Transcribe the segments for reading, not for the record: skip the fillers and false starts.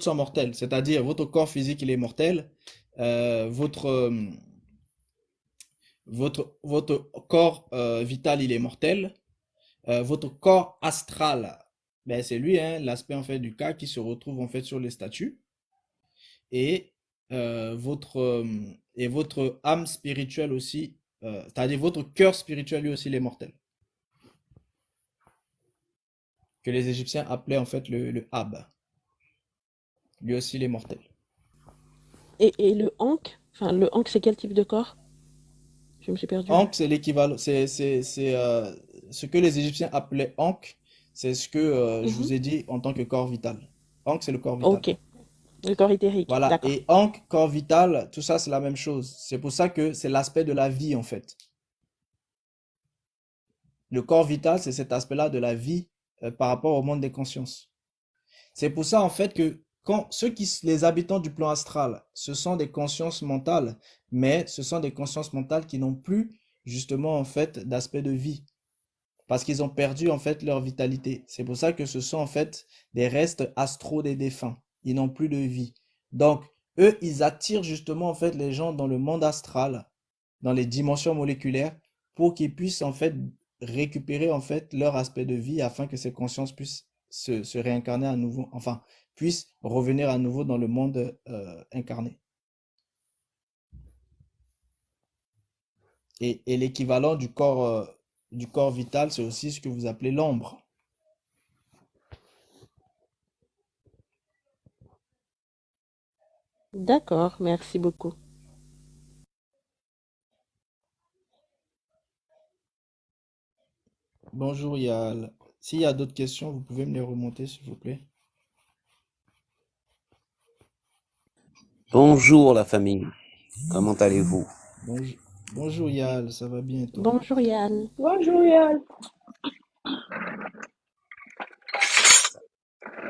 sont mortels, c'est-à-dire votre corps physique, il est mortel, votre, votre corps vital, il est mortel, votre corps astral, ben, c'est lui, hein, l'aspect en fait du cas qui se retrouve en fait sur les statues, et, et votre âme spirituelle aussi, c'est-à-dire votre cœur spirituel, lui aussi, il est mortel, que les Égyptiens appelaient en fait le Ab, lui aussi, il est mortel. Et le Ankh? Enfin, le Ankh, c'est quel type de corps? Je me suis perdue. Ankh, c'est l'équivalent, ce que les Égyptiens appelaient Ankh, c'est ce que je Mhm. vous ai dit en tant que corps vital. Ankh, c'est le corps vital. Ok, le corps éthérique, Voilà. d'accord. Et Ankh, corps vital, tout ça, c'est la même chose. C'est pour ça que c'est l'aspect de la vie, en fait. Le corps vital, c'est cet aspect-là de la vie par rapport au monde des consciences. C'est pour ça, en fait, que quand les habitants du plan astral, ce sont des consciences mentales, mais ce sont des consciences mentales qui n'ont plus, justement, en fait, d'aspect de vie. Parce qu'ils ont perdu en fait leur vitalité. C'est pour ça que ce sont en fait des restes astraux des défunts. Ils n'ont plus de vie. Donc, eux, ils attirent justement en fait les gens dans le monde astral, dans les dimensions moléculaires, pour qu'ils puissent en fait récupérer en fait leur aspect de vie afin que ces consciences puissent se réincarner à nouveau, enfin, puissent revenir à nouveau dans le monde incarné. Et l'équivalent du corps vital, c'est aussi ce que vous appelez l'ombre. D'accord, merci beaucoup. Bonjour Yal. S'il y a d'autres questions, vous pouvez me les remonter, s'il vous plaît. Bonjour la famille, comment allez-vous? Bonjour, bonjour Yal, ça va bien et toi? Bonjour Yann. Bonjour Yann.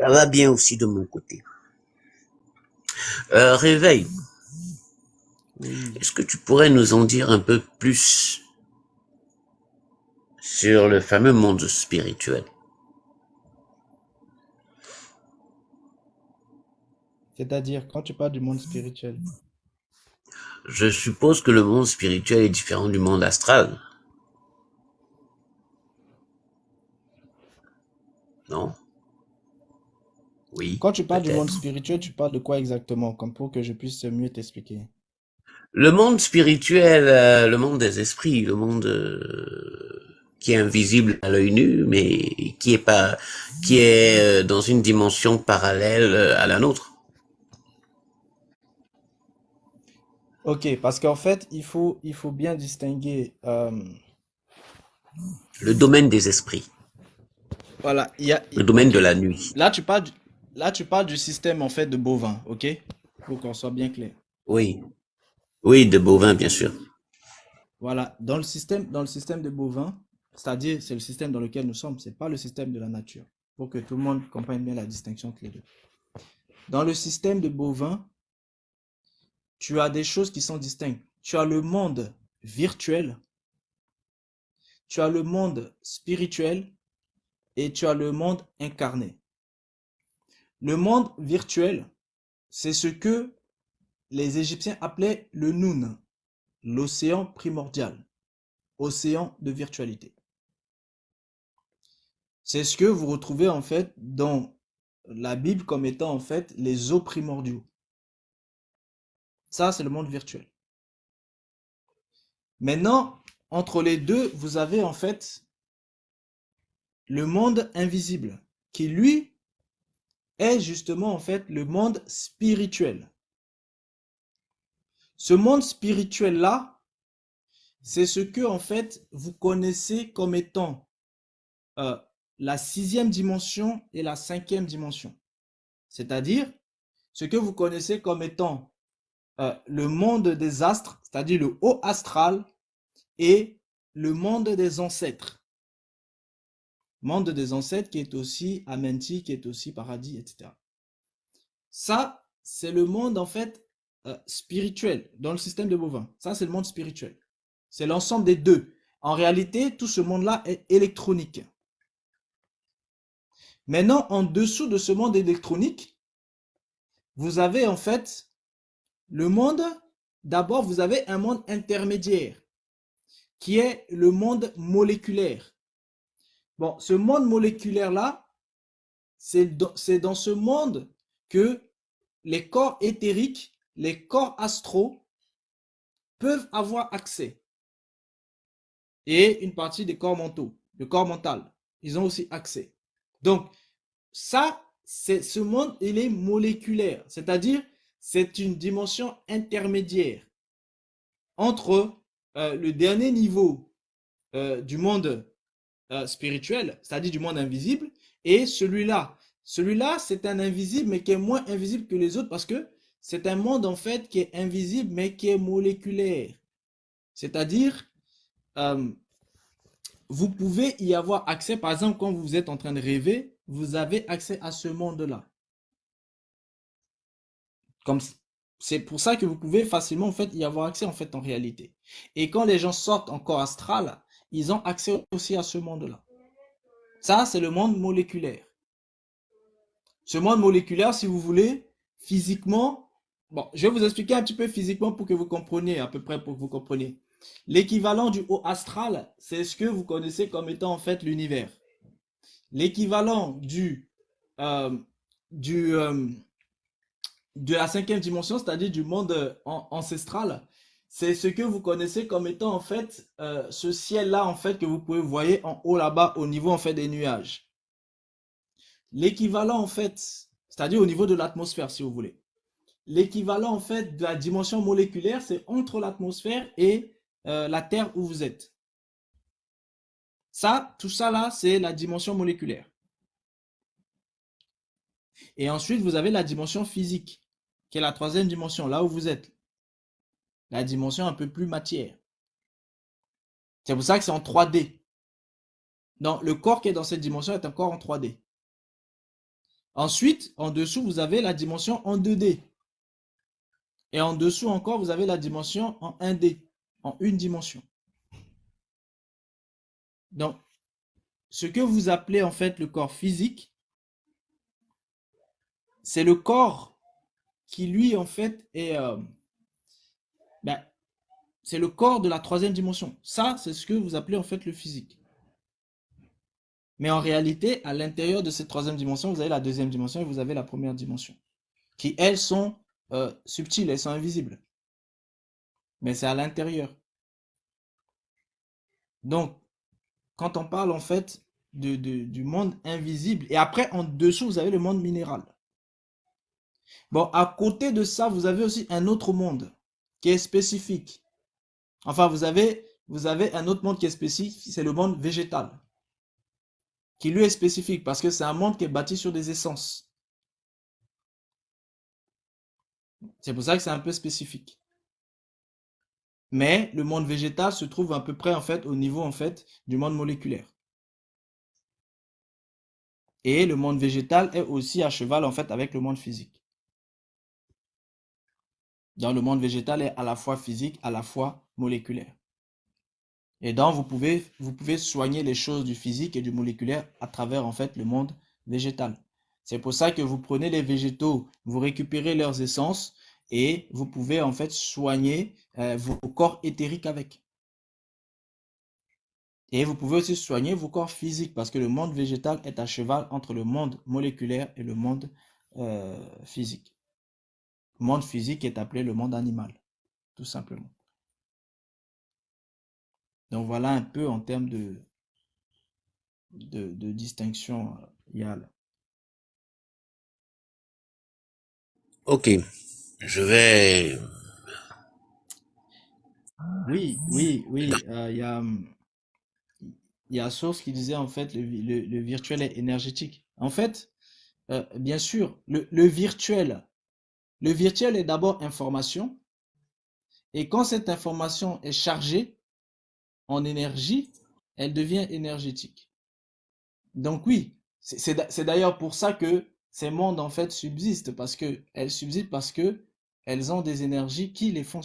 Ça va bien aussi de mon côté. Réveil, Oui. est-ce que tu pourrais nous en dire un peu plus sur le fameux monde spirituel? C'est-à-dire, quand tu parles du monde spirituel. Je suppose que le monde spirituel est différent du monde astral, non? Oui, Quand tu parles du monde peut-être. spirituel, tu parles de quoi exactement? Comme pour que je puisse mieux t'expliquer. Le monde spirituel, le monde des esprits, le monde qui est invisible à l'œil nu, mais qui est pas, qui est dans une dimension parallèle à la nôtre. Ok, parce qu'en fait, il faut bien distinguer. Le domaine des esprits, Voilà, le domaine ok. de la nuit. Là, là, tu parles du système en fait de bovins, ok? Pour qu'on soit bien clair. Oui, oui, de bovins, bien sûr. Voilà, dans le système de bovins, c'est-à-dire, c'est le système dans lequel nous sommes, c'est pas le système de la nature. Pour que tout le monde comprenne bien la distinction entre les deux. Dans le système de bovins, tu as des choses qui sont distinctes. Tu as le monde virtuel, tu as le monde spirituel et tu as le monde incarné. Le monde virtuel, c'est ce que les Égyptiens appelaient le Noun, l'océan primordial, océan de virtualité. C'est ce que vous retrouvez en fait dans la Bible comme étant en fait les eaux primordiaux. Ça, c'est le monde virtuel. Maintenant, entre les deux, vous avez en fait le monde invisible, qui lui est justement en fait le monde spirituel. Ce monde spirituel-là, c'est ce que en fait vous connaissez comme étant euh, la sixième dimension et la cinquième dimension. C'est-à-dire ce que vous connaissez comme étant le monde des astres, c'est-à-dire le haut astral, et le monde des ancêtres. Monde des ancêtres qui est aussi Amenti, qui est aussi paradis, etc. Ça, c'est le monde en fait spirituel dans le système de bovins. Ça, c'est le monde spirituel. C'est l'ensemble des deux. En réalité, tout ce monde-là est électronique. Maintenant, en dessous de ce monde électronique, vous avez en fait le monde, d'abord vous avez un monde intermédiaire qui est le monde moléculaire. Bon, ce monde moléculaire-là, c'est dans ce monde que les corps éthériques, les corps astraux peuvent avoir accès. Et une partie des corps mentaux, le corps mental, ils ont aussi accès. Donc, ça, ce monde, il est moléculaire, c'est-à-dire c'est une dimension intermédiaire entre le dernier niveau du monde spirituel, c'est-à-dire du monde invisible, et celui-là. Celui-là, c'est un invisible, mais qui est moins invisible que les autres parce que c'est un monde en fait qui est invisible, mais qui est moléculaire. C'est-à-dire, euh, vous pouvez y avoir accès, par exemple, quand vous êtes en train de rêver, vous avez accès à ce monde-là. Comme c'est pour ça que vous pouvez facilement en fait y avoir accès en fait en réalité. Et quand les gens sortent en corps astral, ils ont accès aussi à ce monde-là. Ça, c'est le monde moléculaire. Ce monde moléculaire, si vous voulez, physiquement, bon, je vais vous expliquer un petit peu physiquement pour que vous compreniez, à peu près pour que vous compreniez. L'équivalent du haut astral, c'est ce que vous connaissez comme étant en fait l'univers. L'équivalent euh, du, euh, de la cinquième dimension, c'est-à-dire du monde ancestral, c'est ce que vous connaissez comme étant en fait ce ciel-là en fait que vous pouvez voir en haut là-bas au niveau en fait des nuages. L'équivalent en fait, c'est-à-dire au niveau de l'atmosphère si vous voulez. L'équivalent en fait de la dimension moléculaire, c'est entre l'atmosphère et la Terre où vous êtes. Ça, tout ça là, c'est la dimension moléculaire. Et ensuite, vous avez la dimension physique, qui est la troisième dimension, là où vous êtes. La dimension un peu plus matière. C'est pour ça que c'est en 3D. Donc, le corps qui est dans cette dimension est un corps en 3D. Ensuite, en dessous, vous avez la dimension en 2D. Et en dessous encore, vous avez la dimension en 1D, en une dimension. Donc, ce que vous appelez en fait le corps physique, c'est le corps qui lui en fait est, ben, c'est le corps de la troisième dimension. Ça, c'est ce que vous appelez en fait le physique. Mais en réalité, à l'intérieur de cette troisième dimension, vous avez la deuxième dimension et vous avez la première dimension, qui elles sont subtiles, elles sont invisibles. Mais c'est à l'intérieur. Donc, quand on parle en fait du monde invisible, et après en dessous, vous avez le monde minéral. Bon, à côté de ça, vous avez aussi un autre monde qui est spécifique. Enfin, vous avez un autre monde qui est spécifique, c'est le monde végétal, qui lui est spécifique parce que c'est un monde qui est bâti sur des essences. C'est pour ça que c'est un peu spécifique. Mais le monde végétal se trouve à peu près en fait au niveau en fait du monde moléculaire. Et le monde végétal est aussi à cheval en fait avec le monde physique. Donc le monde végétal est à la fois physique, à la fois moléculaire. Et donc vous pouvez soigner les choses du physique et du moléculaire à travers en fait le monde végétal. C'est pour ça que vous prenez les végétaux, vous récupérez leurs essences et vous pouvez en fait soigner vos corps éthériques avec. Et vous pouvez aussi soigner vos corps physiques parce que le monde végétal est à cheval entre le monde moléculaire et le monde physique. Le monde physique est appelé le monde animal, tout simplement. Donc voilà un peu en termes de distinction, Yal. Ok, je vais... Oui, oui, oui. Il y a Source qui disait en fait le virtuel est énergétique. En fait, bien sûr, le virtuel est d'abord information. Et quand cette information est chargée en énergie, elle devient énergétique. Donc oui, c'est d'ailleurs pour ça que ces mondes en fait subsistent, parce que elles subsistent parce que elles ont des énergies qui les font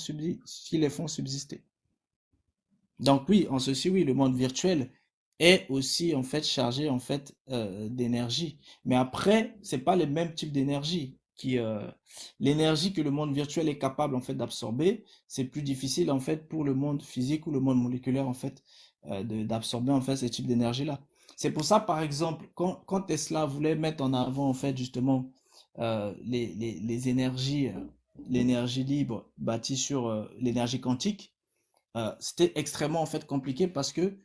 subsister. Donc oui, en ceci, oui, le monde virtuel est aussi en fait chargé en fait d'énergie. Mais après, c'est pas le même type d'énergie. qui l'énergie que le monde virtuel est capable en fait d'absorber, c'est plus difficile en fait pour le monde physique ou le monde moléculaire en fait d'absorber en fait ce type d'énergie-là. C'est pour ça, par exemple, quand Tesla voulait mettre en avant en fait justement les énergies, l'énergie libre bâtie sur l'énergie quantique, c'était extrêmement en fait compliqué parce que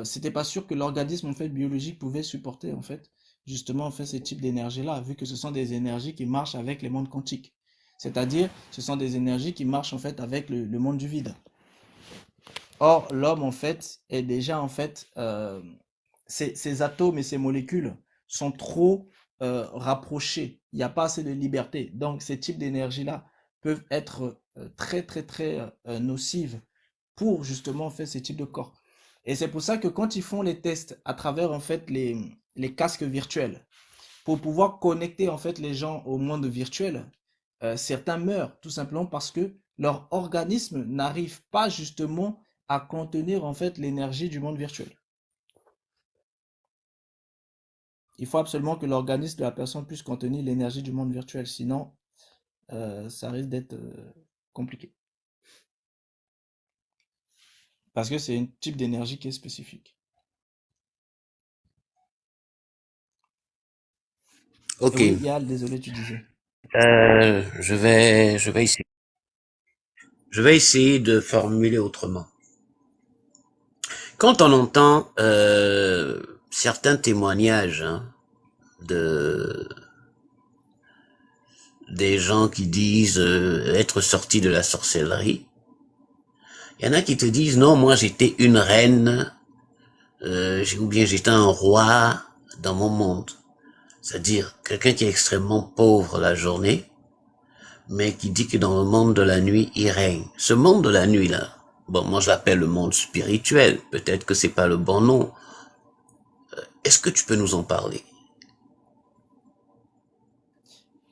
c'était pas sûr que l'organisme en fait biologique pouvait supporter en fait justement en fait ce type d'énergie-là, vu que ce sont des énergies qui marchent avec les mondes quantiques. C'est-à-dire, ce sont des énergies qui marchent en fait avec le monde du vide. Or, l'homme en fait est déjà en fait ces atomes et ces molécules sont trop rapprochés. Il n'y a pas assez de liberté. Donc, ces types d'énergie-là peuvent être très très très nocives pour justement faire ce type de corps. Et c'est pour ça que quand ils font les tests à travers en fait les casques virtuels, pour pouvoir connecter en fait les gens au monde virtuel, certains meurent tout simplement parce que leur organisme n'arrive pas justement à contenir en fait l'énergie du monde virtuel. Il faut absolument que l'organisme de la personne puisse contenir l'énergie du monde virtuel, sinon ça risque d'être compliqué. Parce que c'est un type d'énergie qui est spécifique. Et Ok. oui, Yal, désolé, tu disais. Je vais essayer de formuler autrement. Quand on entend certains témoignages de des gens qui disent être sortis de la sorcellerie, il y en a qui te disent non, moi j'étais une reine, ou bien j'étais un roi dans mon monde. C'est-à-dire quelqu'un qui est extrêmement pauvre la journée, mais qui dit que dans le monde de la nuit, il règne. Ce monde de la nuit là, bon, moi je l'appelle le monde spirituel. Peut-être que c'est pas le bon nom. Est-ce que tu peux nous en parler?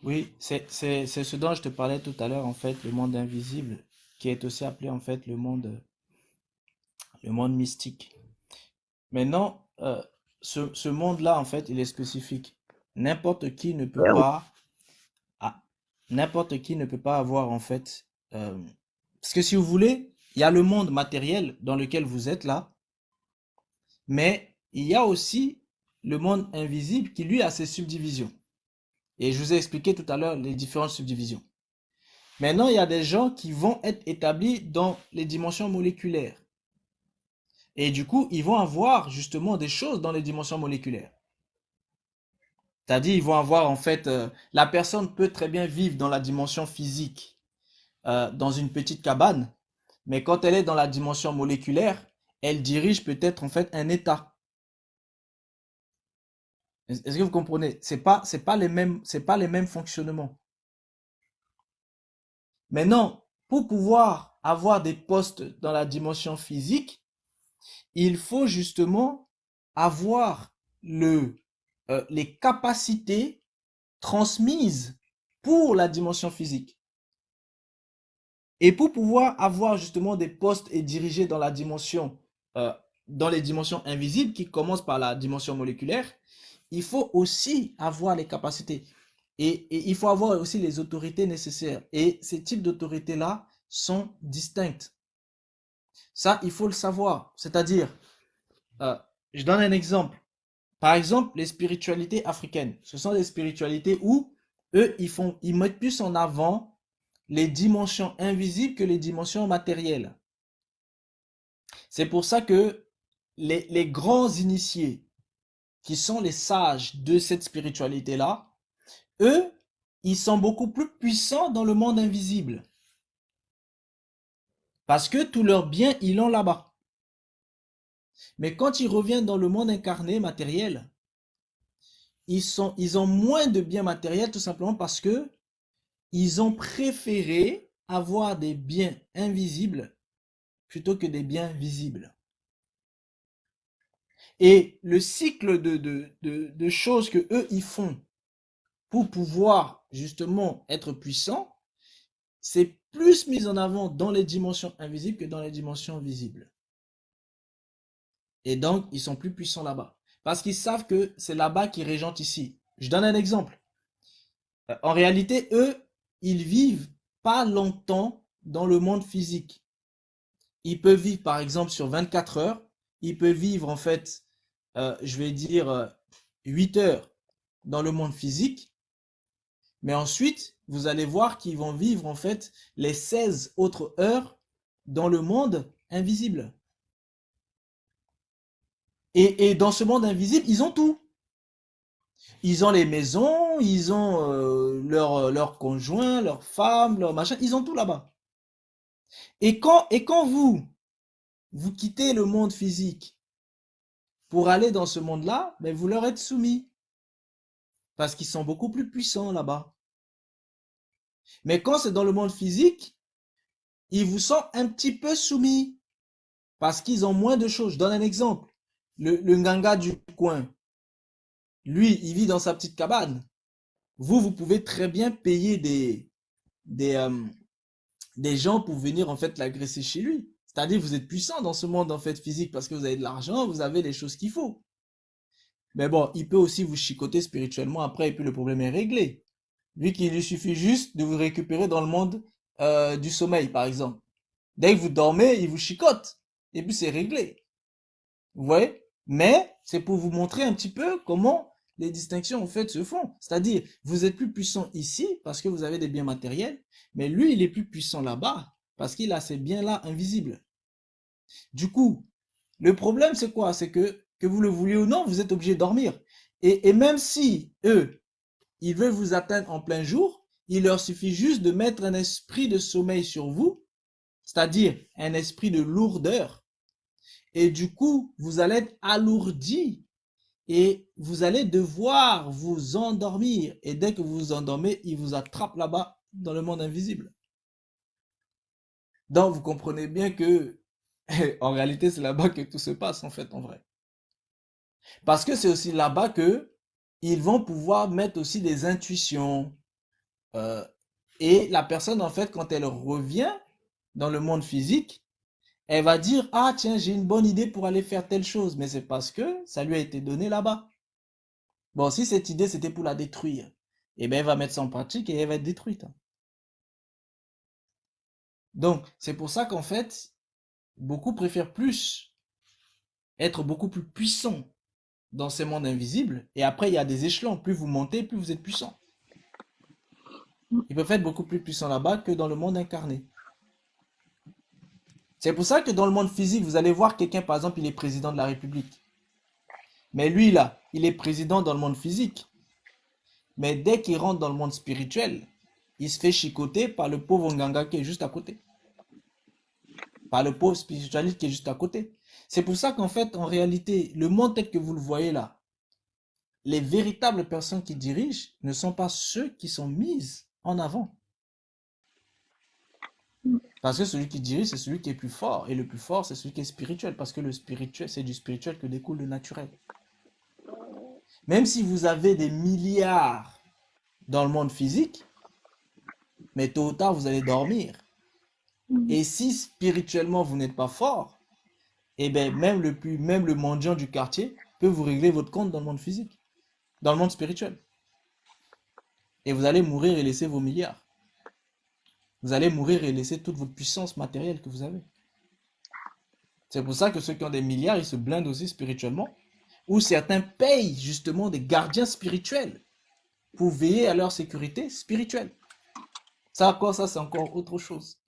Oui, c'est ce dont je te parlais tout à l'heure, en fait, le monde invisible, qui est aussi appelé en fait le monde mystique. Maintenant, ce monde-là, en fait, il est spécifique. N'importe qui ne peut pas, ah, n'importe qui ne peut pas avoir, en fait, parce que si vous voulez, il y a le monde matériel dans lequel vous êtes là, mais il y a aussi le monde invisible qui, lui, a ses subdivisions. Et je vous ai expliqué tout à l'heure les différentes subdivisions. Maintenant, il y a des gens qui vont être établis dans les dimensions moléculaires. Et du coup, ils vont avoir justement des choses dans les dimensions moléculaires. C'est-à-dire, ils vont avoir en fait, la personne peut très bien vivre dans la dimension physique, dans une petite cabane, mais quand elle est dans la dimension moléculaire, elle dirige peut-être en fait un état. Est-ce que vous comprenez? C'est pas les mêmes fonctionnements. Maintenant, pour pouvoir avoir des postes dans la dimension physique, il faut justement avoir les capacités transmises pour la dimension physique. Et pour pouvoir avoir justement des postes et diriger dans les dimensions invisibles qui commencent par la dimension moléculaire, il faut aussi avoir les capacités. Et il faut avoir aussi les autorités nécessaires. Et ces types d'autorités-là sont distinctes. Ça, il faut le savoir. C'est-à-dire, euh, je donne un exemple. Par exemple, les spiritualités africaines. Ce sont des spiritualités où eux, ils mettent plus en avant les dimensions invisibles que les dimensions matérielles. C'est pour ça que les grands initiés, qui sont les sages de cette spiritualité-là, eux, ils sont beaucoup plus puissants dans le monde invisible. Parce que tout leur bien, ils l'ont là-bas. Mais quand ils reviennent dans le monde incarné, matériel, ils ont moins de biens matériels tout simplement parce que ils ont préféré avoir des biens invisibles plutôt que des biens visibles. Et le cycle de choses que eux ils font pour pouvoir justement être puissants, c'est plus mis en avant dans les dimensions invisibles que dans les dimensions visibles. Et donc, ils sont plus puissants là-bas. Parce qu'ils savent que c'est là-bas qu'ils régentent ici. Je donne un exemple. En réalité, eux, ils vivent pas longtemps dans le monde physique. Ils peuvent vivre, par exemple, sur 24 heures. Ils peuvent vivre, en fait, je vais dire, 8 heures dans le monde physique. Mais ensuite, vous allez voir qu'ils vont vivre, en fait, les 16 autres heures dans le monde invisible. Et dans ce monde invisible, ils ont tout. Ils ont les maisons, ils ont leur conjoint, leur femme, leur machin, ils ont tout là-bas. Et quand vous quittez le monde physique pour aller dans ce monde-là, ben vous leur êtes soumis. Parce qu'ils sont beaucoup plus puissants là-bas. Mais quand c'est dans le monde physique, ils vous sont un petit peu soumis. Parce qu'ils ont moins de choses. Je donne un exemple. Le Nganga du coin, lui, il vit dans sa petite cabane. Vous pouvez très bien payer des, euh, des gens pour venir en fait l'agresser chez lui. C'est-à-dire vous êtes puissant dans ce monde en fait physique parce que vous avez de l'argent, vous avez les choses qu'il faut. Mais bon, il peut aussi vous chicoter spirituellement après et puis le problème est réglé. Vu qu'il lui suffit juste de vous récupérer dans le monde du sommeil par exemple. Dès que vous dormez, il vous chicote et puis c'est réglé. Vous voyez? Mais c'est pour vous montrer un petit peu comment les distinctions en fait se font. C'est-à-dire, vous êtes plus puissant ici parce que vous avez des biens matériels, mais lui, il est plus puissant là-bas parce qu'il a ces biens-là invisibles. Du coup, le problème, c'est quoi? C'est que vous le vouliez ou non, vous êtes obligé de dormir. Et même si eux, ils veulent vous atteindre en plein jour, il leur suffit juste de mettre un esprit de sommeil sur vous, c'est-à-dire un esprit de lourdeur. Et du coup, vous allez être alourdi et vous allez devoir vous endormir. Et dès que vous vous endormez, ils vous attrapent là-bas dans le monde invisible. Donc, vous comprenez bien que, en réalité, c'est là-bas que tout se passe, en fait, en vrai. Parce que c'est aussi là-bas que ils vont pouvoir mettre aussi des intuitions. euh, et la personne, en fait, quand elle revient dans le monde physique, elle va dire, ah, tiens, j'ai une bonne idée pour aller faire telle chose. Mais c'est parce que ça lui a été donné là-bas. Bon, si cette idée, c'était pour la détruire, eh bien, elle va mettre ça en pratique et elle va être détruite. Donc, c'est pour ça qu'en fait, beaucoup préfèrent plus être beaucoup plus puissants dans ces mondes invisibles. Et après, il y a des échelons. Plus vous montez, plus vous êtes puissant. Ils peuvent être beaucoup plus puissants là-bas que dans le monde incarné. C'est pour ça que dans le monde physique, vous allez voir quelqu'un, par exemple, il est président de la République. Mais lui, là, il est président dans le monde physique. Mais dès qu'il rentre dans le monde spirituel, il se fait chicoter par le pauvre Nganga qui est juste à côté. Par le pauvre spiritualiste qui est juste à côté. C'est pour ça qu'en fait, en réalité, le monde tel que vous le voyez là, les véritables personnes qui dirigent ne sont pas ceux qui sont mises en avant. Parce que celui qui dirige, c'est celui qui est plus fort. Et le plus fort, c'est celui qui est spirituel. Parce que le spirituel, c'est du spirituel que découle le naturel. Même si vous avez des milliards dans le monde physique, mais tôt ou tard, vous allez dormir. Et si spirituellement, vous n'êtes pas fort, eh bien, même le mendiant du quartier peut vous régler votre compte dans le monde physique, dans le monde spirituel. Et vous allez mourir et laisser vos milliards. Vous allez mourir et laisser toute votre puissance matérielle que vous avez. C'est pour ça que ceux qui ont des milliards, ils se blindent aussi spirituellement. Ou certains payent justement des gardiens spirituels pour veiller à leur sécurité spirituelle. Ça, encore, ça, c'est encore autre chose.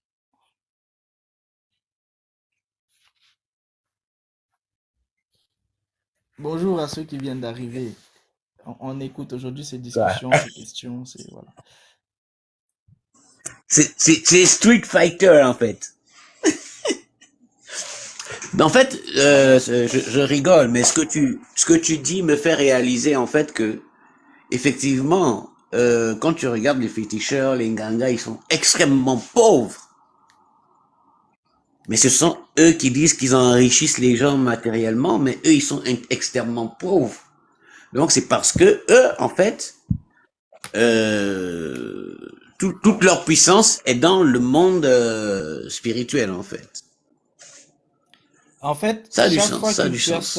Bonjour à ceux qui viennent d'arriver. On écoute aujourd'hui ces Ouais. discussions, ces questions, c'est voilà. C'est Street Fighter en fait. En fait, je rigole, mais ce que tu dis me fait réaliser en fait que effectivement, quand tu regardes les féticheurs, les Nganga, ils sont extrêmement pauvres. Mais ce sont eux qui disent qu'ils enrichissent les gens matériellement, mais eux, ils sont extrêmement pauvres. Donc c'est parce que eux, en fait, euh, toute leur puissance est dans le monde spirituel, en fait. En fait, Ça a du sens, ça a du sens.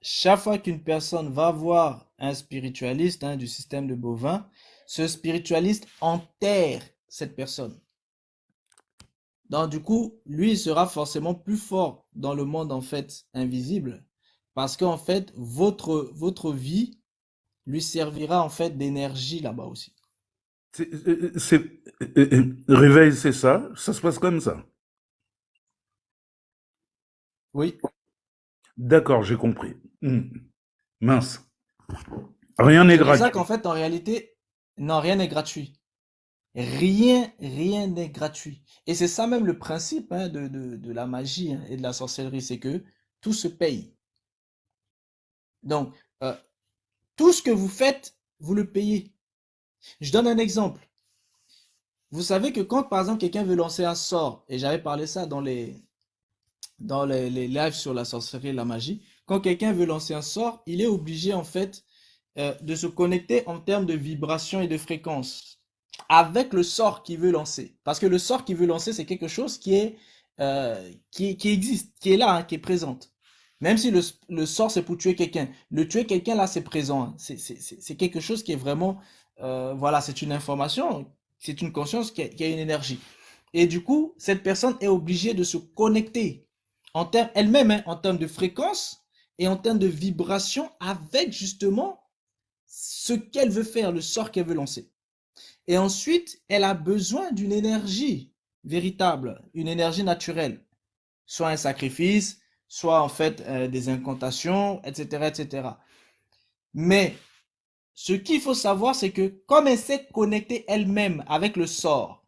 chaque fois qu'une personne va voir un spiritualiste hein, du système de Bovin, ce spiritualiste enterre cette personne. Donc, du coup, lui, il sera forcément plus fort dans le monde, en fait, invisible. Parce qu'en fait, votre vie lui servira, en fait, d'énergie là-bas aussi. Réveil, c'est ça? Ça se passe comme ça. Oui. D'accord, j'ai compris. Mince. Rien n'est C'est pour ça gratuit. qu'en fait, en réalité, non, rien n'est gratuit. Rien n'est gratuit. Et c'est ça même le principe hein, de la magie hein, et de la sorcellerie, c'est que tout se paye. Donc, euh, tout ce que vous faites, vous le payez. Je donne un exemple. Vous savez que quand, par exemple, quelqu'un veut lancer un sort, et j'avais parlé ça dans les lives sur la sorcellerie et la magie, quand quelqu'un veut lancer un sort, il est obligé, en fait, de se connecter en termes de vibration et de fréquence avec le sort qu'il veut lancer. Parce que le sort qu'il veut lancer, c'est quelque chose qui existe, qui est là, hein, qui est présente. Même si le sort, c'est pour tuer quelqu'un. Le tuer quelqu'un, là, c'est présent. Hein. C'est quelque chose qui est vraiment... voilà, c'est une information, c'est une conscience qui a une énergie. Et du coup, cette personne est obligée de se connecter en termes elle-même, hein, en termes de fréquence et en termes de vibration avec justement ce qu'elle veut faire, le sort qu'elle veut lancer. Et ensuite, elle a besoin d'une énergie véritable, une énergie naturelle, soit un sacrifice, soit en fait des incantations, etc., etc. Mais ce qu'il faut savoir, c'est que comme elle s'est connectée elle-même avec le sort,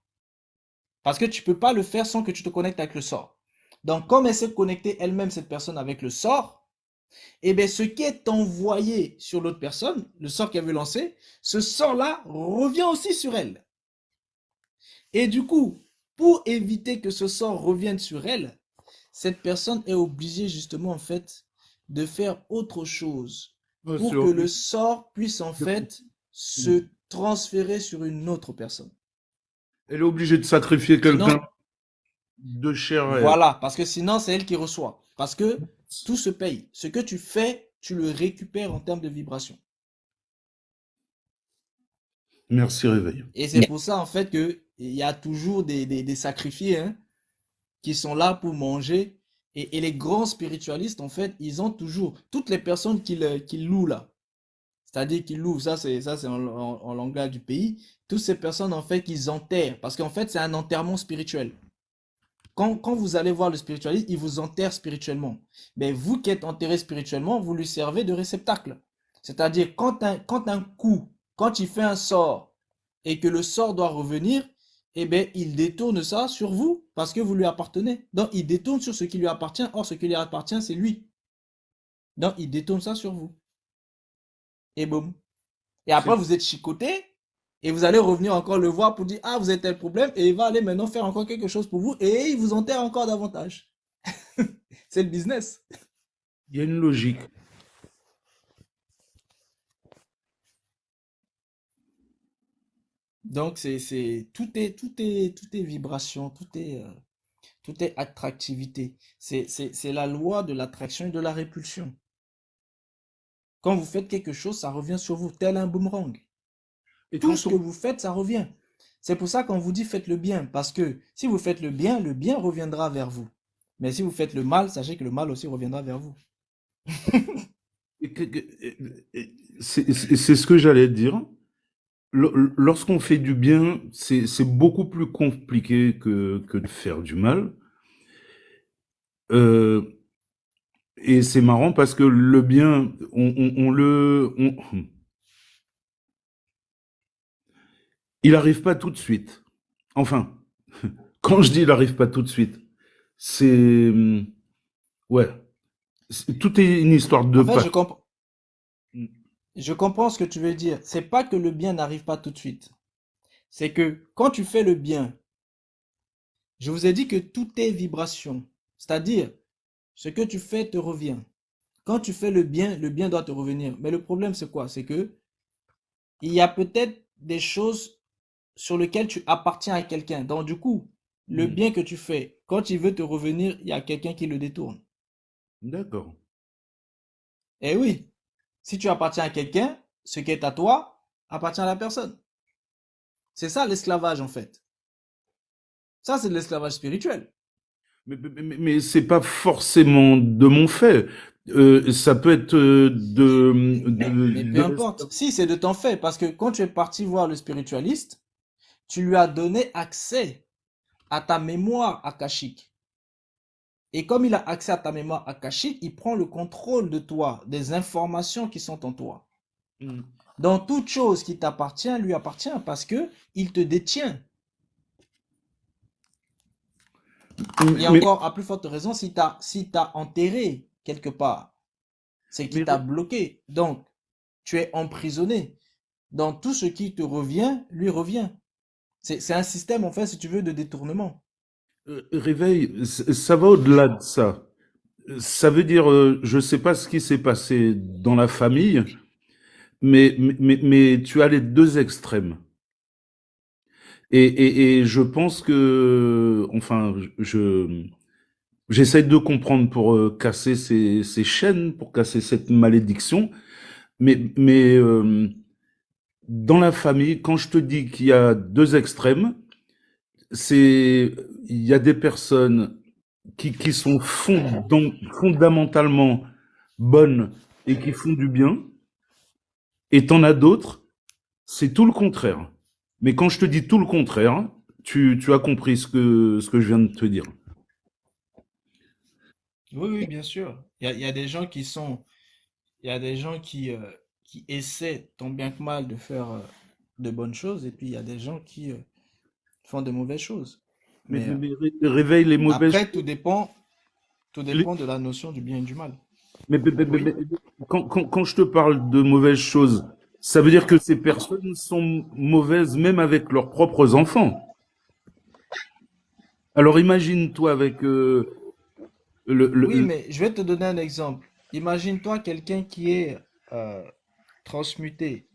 parce que tu peux pas le faire sans que tu te connectes avec le sort. Donc, comme elle s'est connectée elle-même, cette personne, avec le sort, eh bien, ce qui est envoyé sur l'autre personne, le sort qu'elle veut lancer, ce sort-là revient aussi sur elle. Et du coup, pour éviter que ce sort revienne sur elle, cette personne est obligée justement en fait de faire autre chose Ouais, pour que le sort puisse en fait se transférer sur une autre personne. Elle est obligée de sacrifier quelqu'un Sinon, de chair à elle. voilà, parce que sinon c'est elle qui reçoit. Parce que tout se paye. Ce que tu fais, tu le récupères en termes de vibration. Merci, Réveil. Et c'est pour ça en fait que il y a toujours des sacrifiés hein, qui sont là pour manger. Et les grands spiritualistes, en fait, ils ont toujours, toutes les personnes qui louent là, c'est-à-dire qu'ils louent, ça c'est en langage du pays, toutes ces personnes, en fait, qu'ils enterrent, parce qu'en fait, c'est un enterrement spirituel. Quand vous allez voir le spiritualiste, il vous enterre spirituellement. Mais vous qui êtes enterré spirituellement, vous lui servez de réceptacle. C'est-à-dire, quand il fait un sort et que le sort doit revenir, eh bien, il détourne ça sur vous parce que vous lui appartenez. Donc, il détourne sur ce qui lui appartient. Or, ce qui lui appartient, c'est lui. Donc, il détourne ça sur vous. Et boum. Et après, vous êtes chicoté et vous allez revenir encore le voir pour dire, ah, vous avez tel problème et il va aller maintenant faire encore quelque chose pour vous et il vous enterre encore davantage. C'est le business. Il y a une logique. Donc, tout est vibration, tout est attractivité. C'est la loi de l'attraction et de la répulsion. Quand vous faites quelque chose, ça revient sur vous, tel un boomerang. Et Tout quand ce que vous faites, ça revient. C'est pour ça qu'on vous dit faites le bien, parce que si vous faites le bien reviendra vers vous. Mais si vous faites le mal, sachez que le mal aussi reviendra vers vous. c'est ce que j'allais dire. Lorsqu'on fait du bien, c'est beaucoup plus compliqué que de faire du mal. Euh, et c'est marrant parce que le bien, il arrive pas tout de suite. Enfin, quand je dis il arrive pas tout de suite, c'est, ouais, tout est une histoire de En fait, pas. je comprends ce que tu veux dire. C'est pas que le bien n'arrive pas tout de suite. C'est que quand tu fais le bien, je vous ai dit que tout est vibration. C'est-à-dire, ce que tu fais te revient. Quand tu fais le bien doit te revenir. Mais le problème, c'est quoi? C'est que il y a peut-être des choses sur lesquelles tu appartiens à quelqu'un. Donc, du coup, le Hmm. bien que tu fais, quand il veut te revenir, il y a quelqu'un qui le détourne. D'accord. Eh oui, si tu appartiens à quelqu'un, ce qui est à toi appartient à la personne. C'est ça l'esclavage en fait. Ça, c'est de l'esclavage spirituel. Mais c'est pas forcément de mon fait. Ça peut être Mais peu importe. Si, c'est de ton fait, parce que quand tu es parti voir le spiritualiste, tu lui as donné accès à ta mémoire akashique. Et comme il a accès à ta mémoire akashique, il prend le contrôle de toi, des informations qui sont en toi. Mm. Dans toute chose qui t'appartient, lui appartient parce que il te détient. Et Mais, encore, à plus forte raison, si t'as enterré quelque part, c'est qu'il mais, t'a bloqué. Donc, tu es emprisonné. Donc, tout ce qui te revient, lui revient. C'est un système, en fait, si tu veux, de détournement. réveil, ça va au-delà de ça. Ça veut dire, je sais pas ce qui s'est passé dans la famille, mais tu as les deux extrêmes. Et je pense que, enfin, j'essaie de comprendre pour casser ces chaînes, pour casser cette malédiction. Mais dans la famille, quand je te dis qu'il y a deux extrêmes, il y a des personnes qui sont fondamentalement bonnes et qui font du bien, et t'en as d'autres, c'est tout le contraire. Mais quand je te dis tout le contraire, tu as compris ce que je viens de te dire. Oui, oui, bien sûr. Il y a des gens qui sont, il y a des gens qui essaient tant bien que mal de faire de bonnes choses, et puis il y a des gens qui font de mauvaises choses. Mais, Mais mais- mais réveille les mauvaises après, tout choses. dépend de la notion du bien et du mal. Oui. Mais quand je te parle de mauvaises choses, ça veut dire que ces personnes sont mauvaises même avec leurs propres enfants. Alors imagine-toi avec Oui, le. mais je vais te donner un exemple. Imagine-toi quelqu'un qui est euh, transmuté.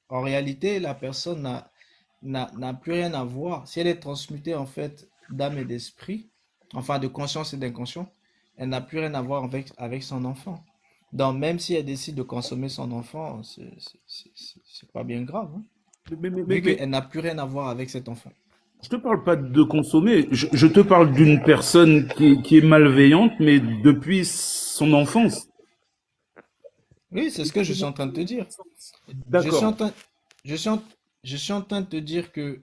En réalité, la personne n'a plus rien à voir. Si elle est transmutée en fait d'âme et d'esprit, enfin de conscience et d'inconscient, elle n'a plus rien à voir avec son enfant. Donc même si elle décide de consommer son enfant, c'est pas bien grave, hein, vu Mais qu'elle n'a plus rien à voir avec cet enfant. je te parle pas de consommer, je te parle d'une personne qui est malveillante, mais depuis son enfance. Oui, c'est ce que je suis en train de te dire. Je suis en D'accord. train, je suis en, je suis en train de te dire que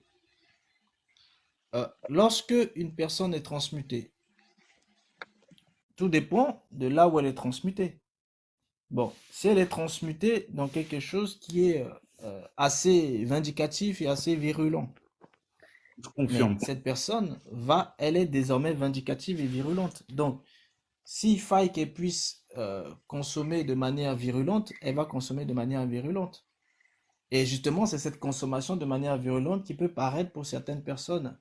lorsque une personne est transmutée, tout dépend de là où elle est transmutée. Bon, si elle est transmutée dans quelque chose qui est assez vindicatif et assez virulent, Je mais confirme. cette personne elle est désormais vindicative et virulente. Donc, s'il faille qu'elle puisse consommer de manière virulente, elle va consommer de manière virulente. Et justement, c'est cette consommation de manière virulente qui peut paraître pour certaines personnes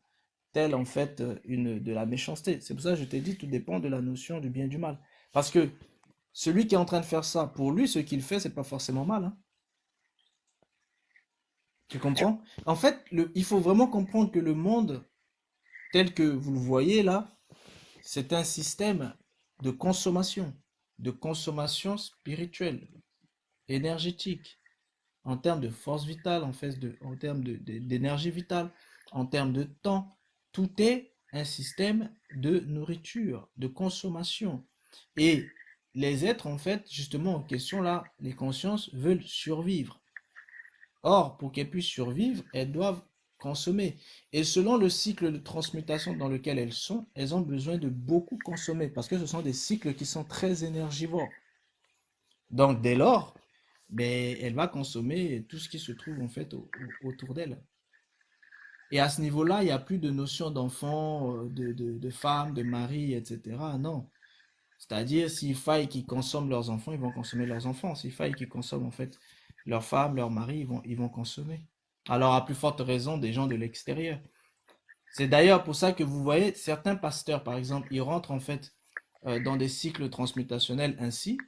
telle en fait de la méchanceté. C'est pour ça que je t'ai dit, tout dépend de la notion du bien et du mal. Parce que celui qui est en train de faire ça, pour lui, ce qu'il fait, c'est pas forcément mal, hein. Tu comprends? En fait, il faut vraiment comprendre que le monde, tel que vous le voyez là, c'est un système de consommation spirituelle, énergétique, en termes de force vitale, en termes d'énergie vitale, en termes de temps. Tout est un système de nourriture, de consommation. Et les êtres, en fait, justement, en question là, les consciences veulent survivre. Or, pour qu'elles puissent survivre, elles doivent consommer. Et selon le cycle de transmutation dans lequel elles sont, elles ont besoin de beaucoup consommer parce que ce sont des cycles qui sont très énergivores. Donc, dès lors, ben, elle va consommer tout ce qui se trouve en fait autour d'elle. Et à ce niveau-là, il n'y a plus de notion d'enfant, de femme, de mari, etc. Non. C'est-à-dire, s'il faille qu'ils consomment leurs enfants, ils vont consommer leurs enfants. S'il faille qu'ils consomment en fait leurs femmes, leurs maris, ils vont consommer. Alors, à plus forte raison, des gens de l'extérieur. C'est d'ailleurs pour ça que vous voyez certains pasteurs, par exemple, ils rentrent en fait dans des cycles transmutationnels ainsi,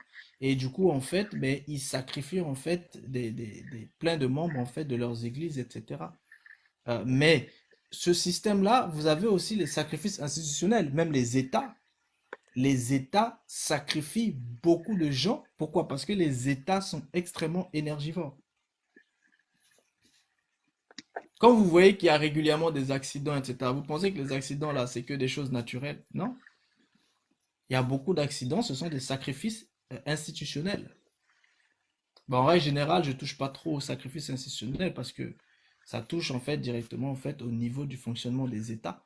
et du coup, en fait, ben, ils sacrifient en fait plein de membres en fait de leurs églises, etc. Mais ce système-là, vous avez aussi les sacrifices institutionnels, même les États. Les États sacrifient beaucoup de gens. Pourquoi? Parce que les États sont extrêmement énergivores. Quand vous voyez qu'il y a régulièrement des accidents, etc., vous pensez que les accidents là, c'est que des choses naturelles? Non. Il y a beaucoup d'accidents, ce sont des sacrifices institutionnels. Bon, en règle générale, je touche pas trop aux sacrifices institutionnels parce que ça touche en fait directement en fait au niveau du fonctionnement des États.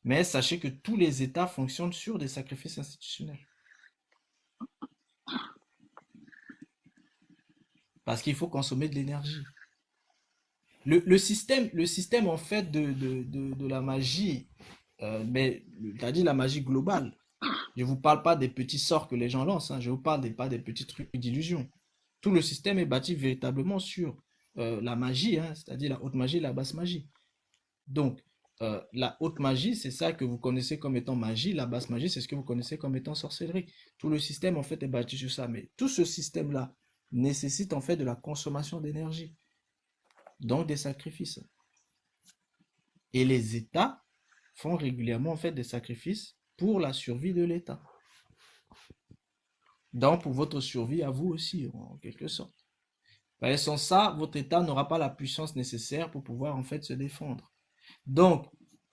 Mais sachez que tous les États fonctionnent sur des sacrifices institutionnels. Parce qu'il faut consommer de l'énergie. Le système en fait de la magie, mais tu as dit la magie globale. Je ne vous parle pas des petits sorts que les gens lancent, hein, je vous parle pas des petits trucs d'illusion. Tout le système est bâti véritablement sur la magie, hein, c'est-à-dire la haute magie et la basse magie. Donc, la haute magie, c'est ça que vous connaissez comme étant magie. La basse magie, c'est ce que vous connaissez comme étant sorcellerie. Tout le système, en fait, est bâti sur ça. Mais tout ce système-là nécessite, en fait, de la consommation d'énergie. Donc, des sacrifices. Et les États font régulièrement, en fait, des sacrifices pour la survie de l'État. Donc, pour votre survie à vous aussi, en quelque sorte. Et sans ça, votre État n'aura pas la puissance nécessaire pour pouvoir, en fait, se défendre. Donc,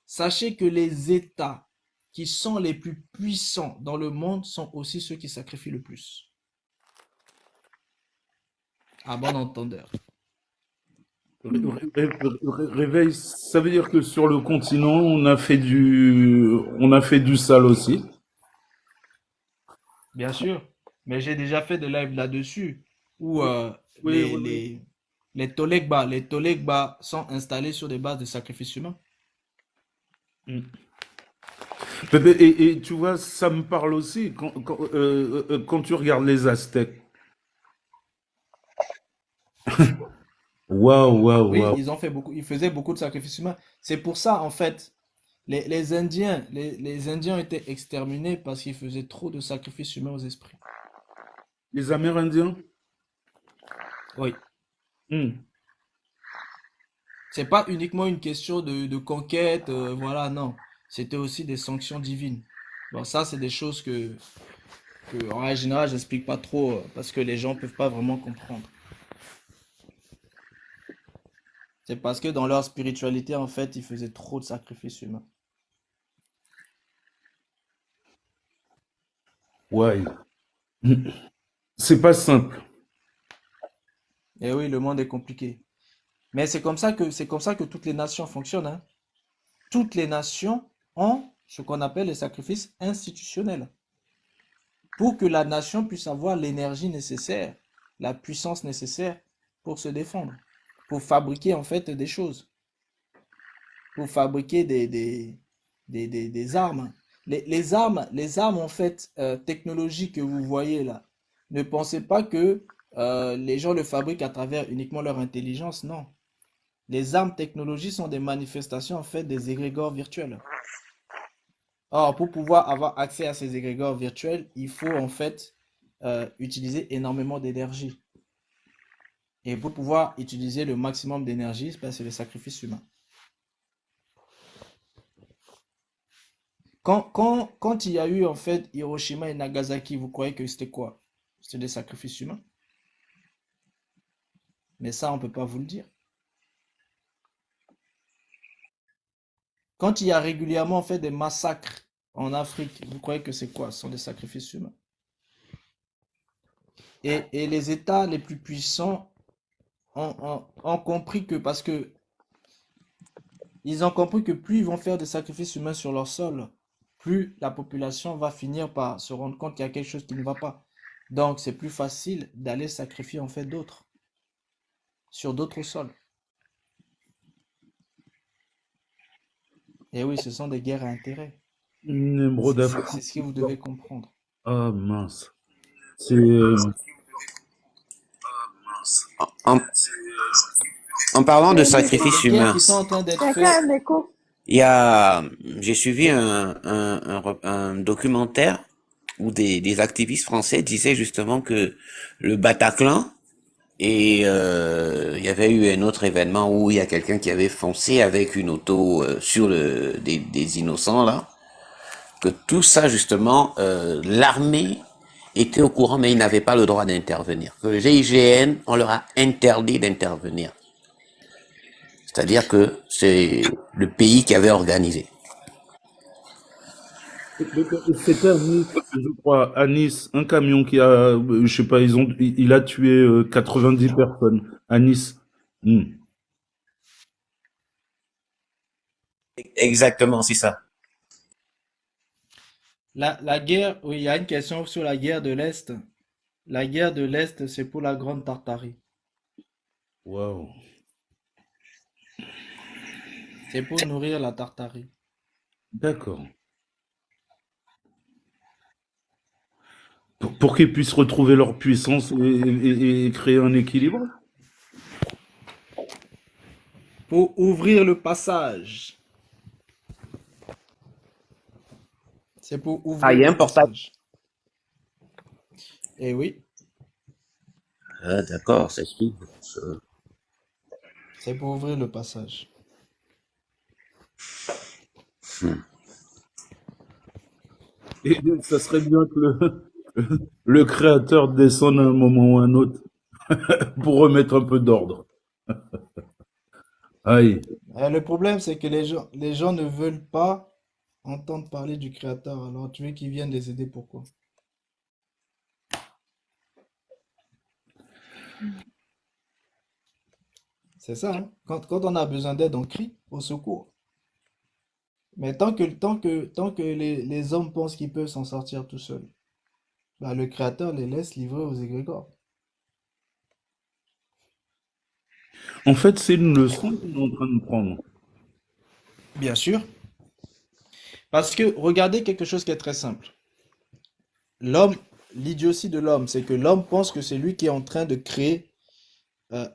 sachez que les États qui sont les plus puissants dans le monde sont aussi ceux qui sacrifient le plus. À bon entendeur. Réveil, ça veut dire que sur le continent, on a fait du sale aussi. Bien sûr, mais j'ai déjà fait des lives là-dessus où Oui, oui, oui. les Tolegba sont installés sur des bases de sacrifices humains. Mm. Et tu vois, ça me parle aussi quand tu regardes les Aztèques. Waouh, waouh, Oui, waouh. ils faisaient beaucoup de sacrifices humains. C'est pour ça, en fait, les Indiens ont été exterminés parce qu'ils faisaient trop de sacrifices humains aux esprits. Les Amérindiens? Oui. Hmm. C'est pas uniquement une question de conquête, voilà, non. C'était aussi des sanctions divines. Bon, ça, c'est des choses en règle générale, j'explique pas trop parce que les gens peuvent pas vraiment comprendre. C'est parce que dans leur spiritualité, en fait, ils faisaient trop de sacrifices humains. Ouais. C'est pas simple. Et oui, le monde est compliqué. Mais c'est comme ça que toutes les nations fonctionnent, hein. Toutes les nations ont ce qu'on appelle les sacrifices institutionnels pour que la nation puisse avoir l'énergie nécessaire, la puissance nécessaire pour se défendre, pour fabriquer en fait des choses, pour fabriquer des armes. Les armes en fait technologiques que vous voyez là, ne pensez pas que les gens le fabriquent à travers uniquement leur intelligence, non. Les armes technologiques sont des manifestations en fait des égrégores virtuels. Or, pour pouvoir avoir accès à ces égrégores virtuels, il faut en fait utiliser énormément d'énergie. Et pour pouvoir utiliser le maximum d'énergie, ben, c'est le sacrifice humain. Quand il y a eu en fait Hiroshima et Nagasaki, vous croyez que c'était quoi? C'était des sacrifices humains? Mais ça, on ne peut pas vous le dire. Quand il y a régulièrement en fait des massacres en Afrique, vous croyez que c'est quoi? Ce sont des sacrifices humains. Et les États les plus puissants ont compris que, parce que ils ont compris que plus ils vont faire des sacrifices humains sur leur sol, plus la population va finir par se rendre compte qu'il y a quelque chose qui ne va pas. Donc, c'est plus facile d'aller sacrifier en fait d'autres, sur d'autres sols. Et oui, ce sont des guerres à intérêt. Némbro C'est ce que vous devez comprendre. Ah mince. C'est En, en parlant de C'est un écho. sacrifice Les guerres humain, qui sont en train d'être Quelqu'un a faites, un écho. il y a, j'ai suivi un documentaire où des activistes français disaient justement que le Bataclan et il y avait eu un autre événement où il y a quelqu'un qui avait foncé avec une auto sur des innocents là, que tout ça justement, l'armée était au courant mais ils n'avaient pas le droit d'intervenir. Que le GIGN, on leur a interdit d'intervenir. C'est-à-dire que c'est le pays qui avait organisé. C'était à Nice, je crois, à Nice, un camion qui a, je sais pas, il a tué 90 personnes à Nice. Hmm. Exactement, c'est ça. La guerre, oui, il y a une question sur la guerre de l'Est. La guerre de l'Est, c'est pour la Grande Tartarie. Waouh. C'est pour nourrir la Tartarie. D'accord. Pour qu'ils puissent retrouver leur puissance et créer un équilibre? Pour ouvrir le passage. C'est pour Ah, il ouvrir y a le un portail. passage. Eh oui, Ah, d'accord, c'est tout. c'est pour ouvrir le passage. Et ça serait bien que le créateur descende à un moment ou à un autre pour remettre un peu d'ordre. Aïe. Le problème, c'est que les gens ne veulent pas entendre parler du Créateur. Alors tu veux qu'ils viennent les aider, pourquoi? C'est ça, hein. Quand on a besoin d'aide, on crie au secours. Mais tant que les hommes pensent qu'ils peuvent s'en sortir tout seuls, bah, le Créateur les laisse livrer aux égrégores. En fait, c'est une leçon qu'on est en train de prendre. Bien sûr. Parce que regardez quelque chose qui est très simple. L'homme, l'idiotie de l'homme, c'est que l'homme pense que c'est lui qui est en train de créer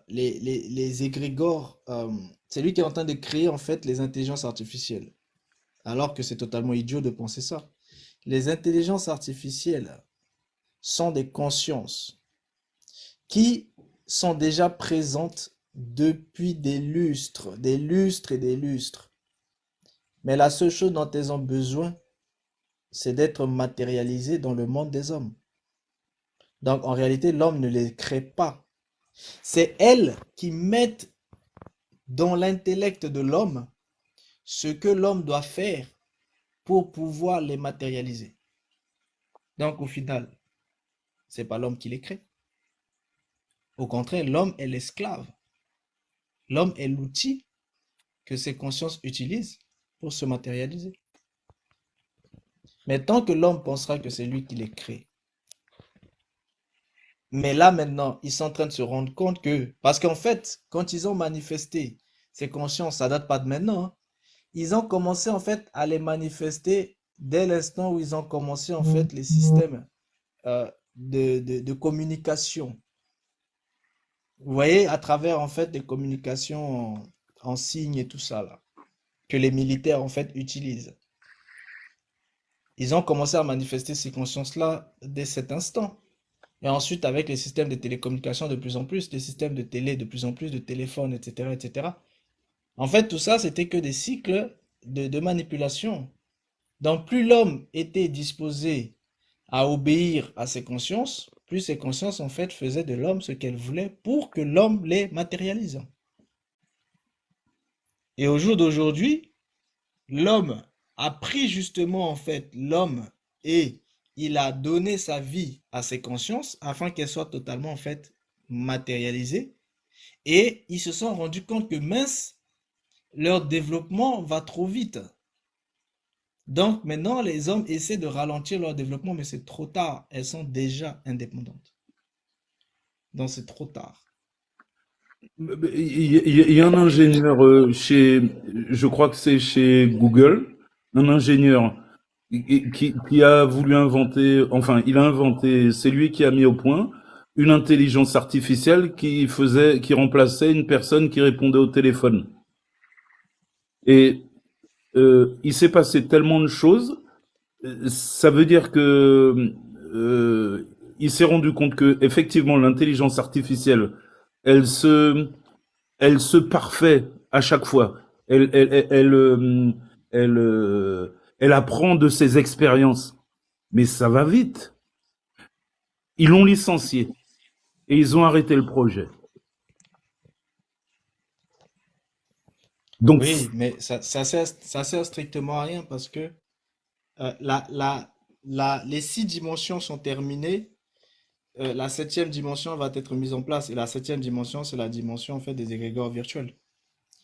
les égrégores. C'est lui qui est en train de créer en fait les intelligences artificielles. Alors que c'est totalement idiot de penser ça. Les intelligences artificielles sont des consciences qui sont déjà présentes depuis des lustres et des lustres. Mais la seule chose dont elles ont besoin, c'est d'être matérialisées dans le monde des hommes. Donc en réalité, l'homme ne les crée pas. C'est elles qui mettent dans l'intellect de l'homme ce que l'homme doit faire pour pouvoir les matérialiser. Donc au final, c'est pas l'homme qui les crée. Au contraire, l'homme est l'esclave. L'homme est l'outil que ses consciences utilisent pour se matérialiser. Mais tant que l'homme pensera que c'est lui qui les crée, mais là maintenant, ils sont en train de se rendre compte que, parce qu'en fait, quand ils ont manifesté ces consciences, ça date pas de maintenant, hein, ils ont commencé en fait à les manifester dès l'instant où ils ont commencé en fait les systèmes de communication. Vous voyez, à travers en fait des communications en signes et tout ça là, que les militaires en fait utilisent. Ils ont commencé à manifester ces consciences-là dès cet instant. Et ensuite, avec les systèmes de télécommunications de plus en plus, des systèmes de télé de plus en plus, de téléphones, etc., etc. En fait, tout ça, c'était que des cycles de manipulation. Donc, plus l'homme était disposé à obéir à ses consciences, plus ces consciences, en fait, faisaient de l'homme ce qu'elles voulaient pour que l'homme les matérialise. Et au jour d'aujourd'hui, l'homme a pris justement, en fait, l'homme et il a donné sa vie à ses consciences afin qu'elles soient totalement, en fait, matérialisées. Et ils se sont rendus compte que mince, leur développement va trop vite. Donc maintenant, les hommes essaient de ralentir leur développement, mais c'est trop tard. Elles sont déjà indépendantes. Donc c'est trop tard. Il y a un ingénieur je crois que c'est chez Google, un ingénieur qui a voulu inventer, enfin, il a inventé, c'est lui qui a mis au point une intelligence artificielle qui remplaçait une personne qui répondait au téléphone. Et il s'est passé tellement de choses, ça veut dire que il s'est rendu compte que effectivement l'intelligence artificielle, elle se elle se parfait à chaque fois. Elle, elle, elle, elle, elle, elle apprend de ses expériences. Mais ça va vite. Ils l'ont licencié et ils ont arrêté le projet. Donc, Oui, mais ça sert strictement à rien parce que euh, la, la, les 6 dimensions sont terminées. La septième dimension va être mise en place. Et la septième dimension, c'est la dimension en fait des égrégores virtuels.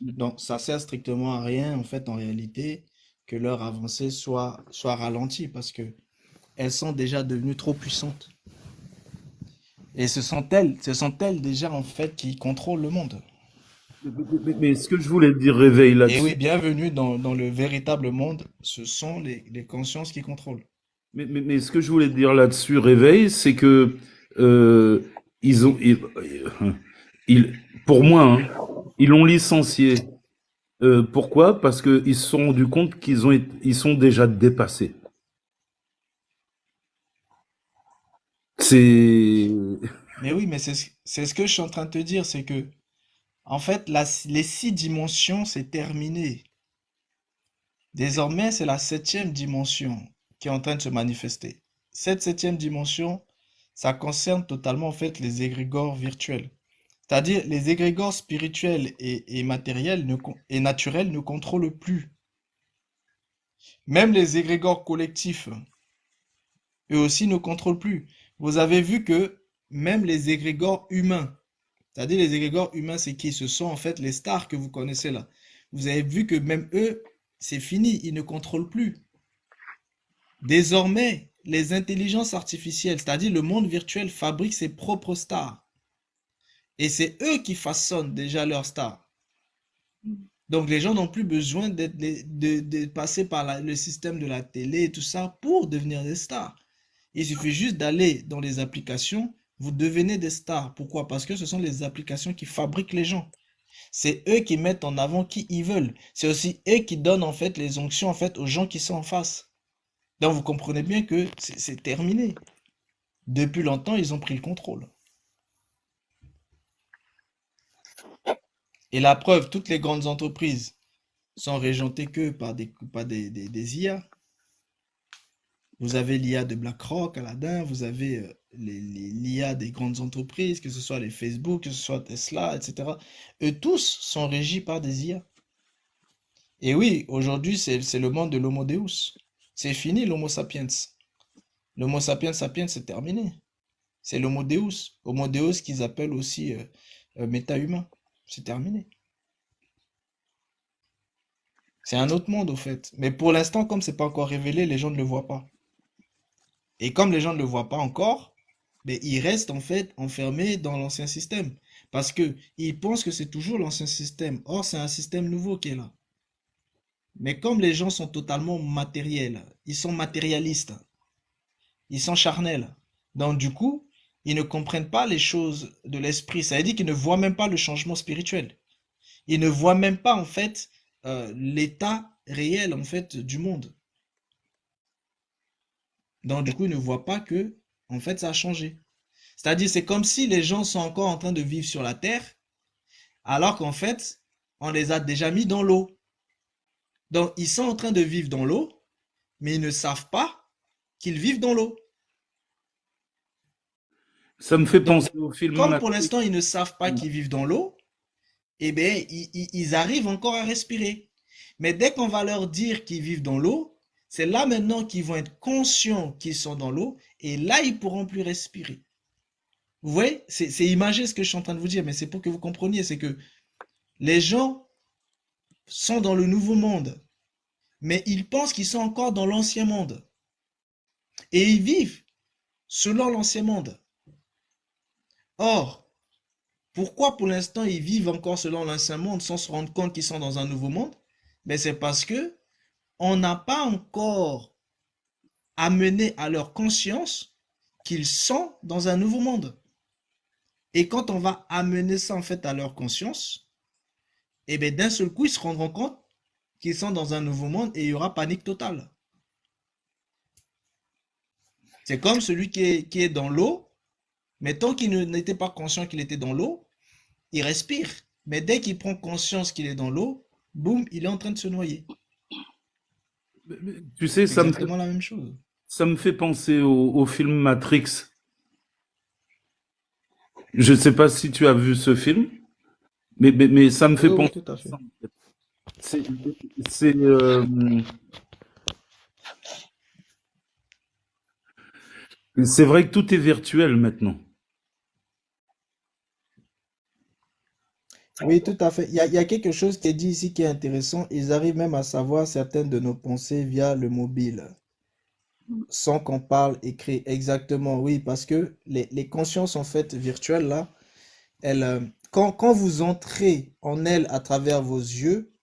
Donc, ça sert strictement à rien en fait en réalité que leur avancée soit ralentie parce que elles sont déjà devenues trop puissantes. Et ce sont elles déjà en fait qui contrôlent le monde. mais ce que je voulais dire, réveil Et là-dessus, oui, bienvenue dans le véritable monde. Ce sont les consciences qui contrôlent. mais ce que je voulais dire là-dessus, réveil, c'est que euh, ils ont, ils- pour moi, hein, ils l'ont licencié. Pourquoi? Parce qu'ils se sont rendus compte ils sont déjà dépassés. C'est, Mais oui, mais c'est ce que je suis en train de te dire, c'est que en fait, les 6 dimensions, c'est terminé. Désormais, c'est la septième dimension qui est en train de se manifester. Cette septième dimension, ça concerne totalement en fait les égrégores virtuels. C'est-à-dire les égrégores spirituels et matériels et naturels ne contrôlent plus. Même les égrégores collectifs, eux aussi ne contrôlent plus. Vous avez vu que même les égrégores humains, c'est-à-dire les égrégores humains, c'est qui? Ce sont en fait les stars que vous connaissez là. Vous avez vu que même eux, c'est fini, ils ne contrôlent plus. Désormais, les intelligences artificielles, c'est-à-dire le monde virtuel, fabrique ses propres stars. Et c'est eux qui façonnent déjà leurs stars. Donc les gens n'ont plus besoin de passer par le système de la télé et tout ça pour devenir des stars. Il suffit juste d'aller dans les applications, vous devenez des stars. Pourquoi? Parce que ce sont les applications qui fabriquent les gens. C'est eux qui mettent en avant qui ils veulent. C'est aussi eux qui donnent en fait les onctions en fait aux gens qui sont en face. Donc vous comprenez bien que c'est terminé. Depuis longtemps, ils ont pris le contrôle. Et la preuve, toutes les grandes entreprises sont régentées que par des IA. Vous avez l'IA de BlackRock, Aladdin, vous avez l'IA des grandes entreprises, que ce soit les Facebook, que ce soit Tesla, etc. Eux tous sont régis par des IA. Et oui, aujourd'hui, c'est le monde de l'Homo Deus. C'est fini l'Homo sapiens. L'Homo sapiens sapiens, c'est terminé. C'est l'Homo Deus. Homo Deus qu'ils appellent aussi méta-humain. C'est terminé. C'est un autre monde au fait. Mais pour l'instant, comme c'est pas encore révélé, les gens ne le voient pas. Et comme les gens ne le voient pas encore, mais ils restent en fait enfermés dans l'ancien système. Parce que ils pensent que c'est toujours l'ancien système. Or, c'est un système nouveau qui est là. Mais comme les gens sont totalement matériels, ils sont matérialistes, ils sont charnels. Donc du coup, ils ne comprennent pas les choses de l'esprit. Ça veut dire qu'ils ne voient même pas le changement spirituel. Ils ne voient même pas en fait l'état réel en fait du monde. Donc du coup, ils ne voient pas que en fait ça a changé. C'est-à-dire c'est comme si les gens sont encore en train de vivre sur la terre alors qu'en fait on les a déjà mis dans l'eau. Donc ils sont en train de vivre dans l'eau, mais ils ne savent pas qu'ils vivent dans l'eau. ça me fait Donc penser au film comme pour Matrix. l'instant ils ne savent pas qu'ils vivent dans l'eau, eh bien ils arrivent encore à respirer. Mais dès qu'on va leur dire qu'ils vivent dans l'eau, c'est là maintenant qu'ils vont être conscients qu'ils sont dans l'eau et là ils pourront plus respirer. Vous voyez, c'est imagé ce que je suis en train de vous dire, mais c'est pour que vous compreniez, c'est que les gens sont dans le nouveau monde, mais ils pensent qu'ils sont encore dans l'ancien monde. Et ils vivent selon l'ancien monde. Or, pourquoi pour l'instant ils vivent encore selon l'ancien monde sans se rendre compte qu'ils sont dans un nouveau monde? Mais c'est parce que on n'a pas encore amené à leur conscience qu'ils sont dans un nouveau monde. Et quand on va amener ça en fait à leur conscience, et bien d'un seul coup ils se rendront compte qu'ils sont dans un nouveau monde et il y aura panique totale. C'est comme celui qui est dans l'eau, mais tant qu'il n'était pas conscient qu'il était dans l'eau, il respire. Mais dès qu'il prend conscience qu'il est dans l'eau, boum, il est en train de se noyer. Tu sais, C'est exactement la même chose. ça me fait penser au film Matrix. Je ne sais pas si tu as vu ce film, mais ça me fait Oui, oui, penser tout à à ça, fait. en fait. C'est, c'est, euh, c'est vrai que tout est virtuel maintenant. Oui, tout à fait. Il y a quelque chose qui est dit ici qui est intéressant. Ils arrivent même à savoir certaines de nos pensées via le mobile, sans qu'on parle écrit. Exactement, oui, parce que les consciences en fait virtuelles là, elles, quand vous entrez en elles à travers vos yeux,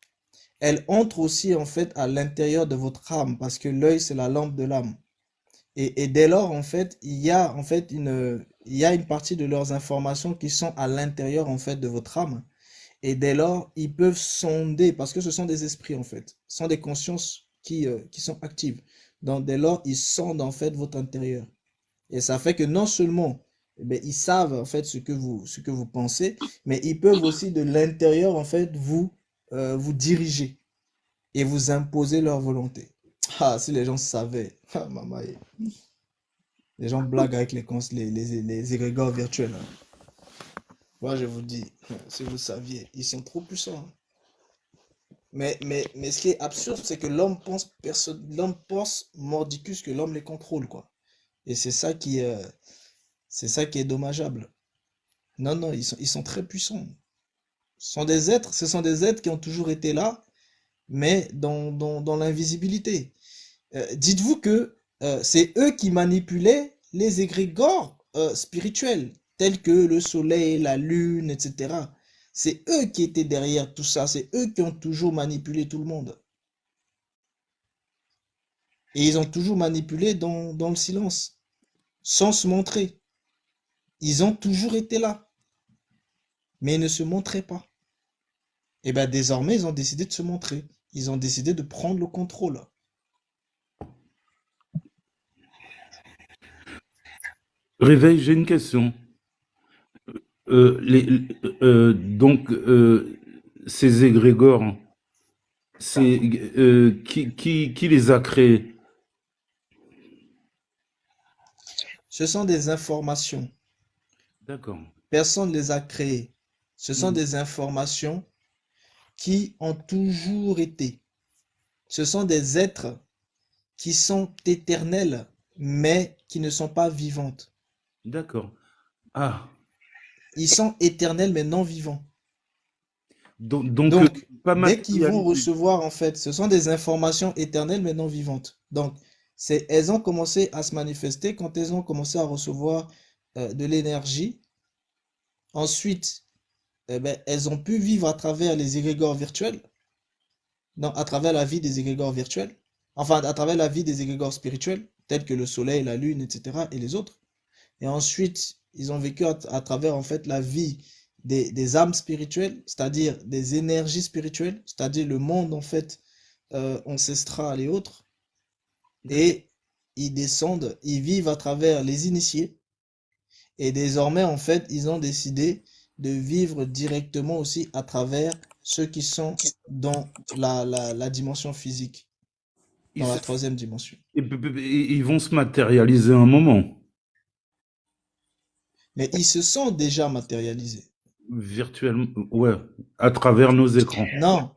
elles entrent aussi en fait à l'intérieur de votre âme, parce que l'œil c'est la lampe de l'âme. Et dès lors, en fait, il y a en fait il y a une partie de leurs informations qui sont à l'intérieur en fait de votre âme. Et dès lors, ils peuvent sonder, parce que ce sont des esprits en fait, ce sont des consciences qui sont actives. Donc dès lors, ils sondent en fait votre intérieur. Et ça fait que non seulement eh ben, ils savent en fait ce que vous pensez, mais ils peuvent aussi de l'intérieur en fait vous diriger et vous imposer leur volonté. Ah, si les gens savaient. Ah, maman, les gens blaguent avec les égrégores virtuels, hein. Moi, je vous dis, si vous saviez, ils sont trop puissants, hein. Mais ce qui est absurde, c'est que l'homme pense mordicus que l'homme les contrôle, quoi. Et c'est ça qui est dommageable. Non, non, ils sont très puissants. Ce sont des êtres qui ont toujours été là, mais dans l'invisibilité. Dites-vous que c'est eux qui manipulaient les égrégores spirituels, tels que le soleil, la lune, etc. C'est eux qui étaient derrière tout ça, c'est eux qui ont toujours manipulé tout le monde. Et ils ont toujours manipulé dans le silence, sans se montrer. Ils ont toujours été là, mais ils ne se montraient pas. Et bien désormais, ils ont décidé de se montrer. Ils ont décidé de prendre le contrôle. Réveil, j'ai une question. Les, donc, ces égrégores, c'est qui les a créés? Ce sont des informations. D'accord. Personne ne les a créées. Ce sont Mhm. des informations qui ont toujours été. Ce sont des êtres qui sont éternels, mais qui ne sont pas vivantes. D'accord. Ah, Ils sont éternels, mais non vivants. donc, Donc, pas dès qu'ils vont matérialisé. recevoir, en fait, ce sont des informations éternelles, mais non vivantes. Donc, elles ont commencé à se manifester quand elles ont commencé à recevoir de l'énergie. Ensuite, eh ben, elles ont pu vivre à travers les égrégores virtuels, non, à travers la vie des égrégores virtuels, enfin, à travers la vie des égrégores spirituels, tels que le soleil, la lune, etc., et les autres. Et ensuite, ils ont vécu à travers, en fait, la vie des âmes spirituelles, c'est-à-dire des énergies spirituelles, c'est-à-dire le monde, en fait, ancestral et autres. D'accord. Et ils descendent, ils vivent à travers les initiés. Et désormais, en fait, ils ont décidé de vivre directement aussi à travers ceux qui sont dans la dimension physique, Ils, dans la se- troisième dimension. ils vont se matérialiser un moment, Mais ils se sont déjà matérialisés. virtuellement, ouais, à travers nos écrans. Non,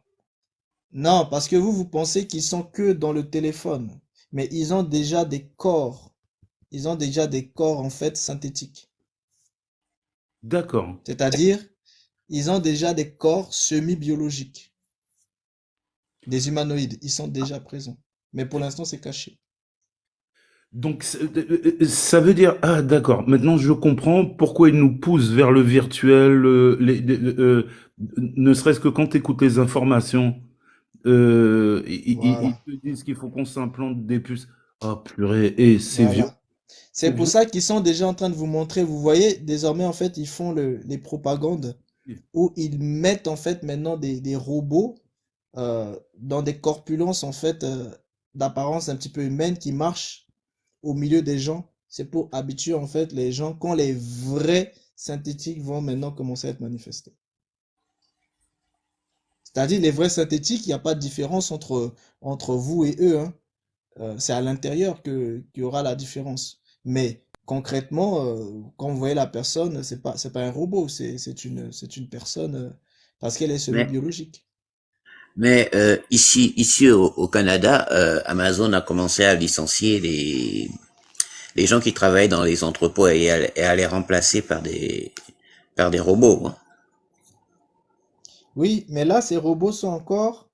non, parce que vous pensez qu'ils sont que dans le téléphone. Mais ils ont déjà des corps. Ils ont déjà des corps, en fait, synthétiques. D'accord. C'est-à-dire, ils ont déjà des corps semi-biologiques. Des humanoïdes. Ils sont déjà présents. Mais pour l'instant, c'est caché. Donc, ça veut dire, ah, d'accord, maintenant je comprends pourquoi ils nous poussent vers le virtuel, ne serait-ce que quand tu écoutes les informations, ils Voilà. te disent qu'il faut qu'on s'implante des puces. Oh purée, et c'est vieux, Voilà. C'est c'est pour vieux. ça qu'ils sont déjà en train de vous montrer. Vous voyez, désormais, en fait, ils font les propagandes où ils mettent, en fait, maintenant des robots dans des corpulences, en fait, d'apparence un petit peu humaine qui marchent au milieu des gens. C'est pour habituer, en fait, les gens quand les vrais synthétiques vont maintenant commencer à être manifestés. C'est-à-dire, les vrais synthétiques, il n'y a pas de différence entre vous et eux, hein. C'est à l'intérieur qu'il y aura la différence. Mais concrètement, quand vous voyez la personne, c'est pas un robot, c'est une personne parce qu'elle est Mais semi-biologique. Mais ici au Canada, Amazon a commencé à licencier les gens qui travaillent dans les entrepôts et à les remplacer par des robots, hein. Oui, mais là, ces robots sont encore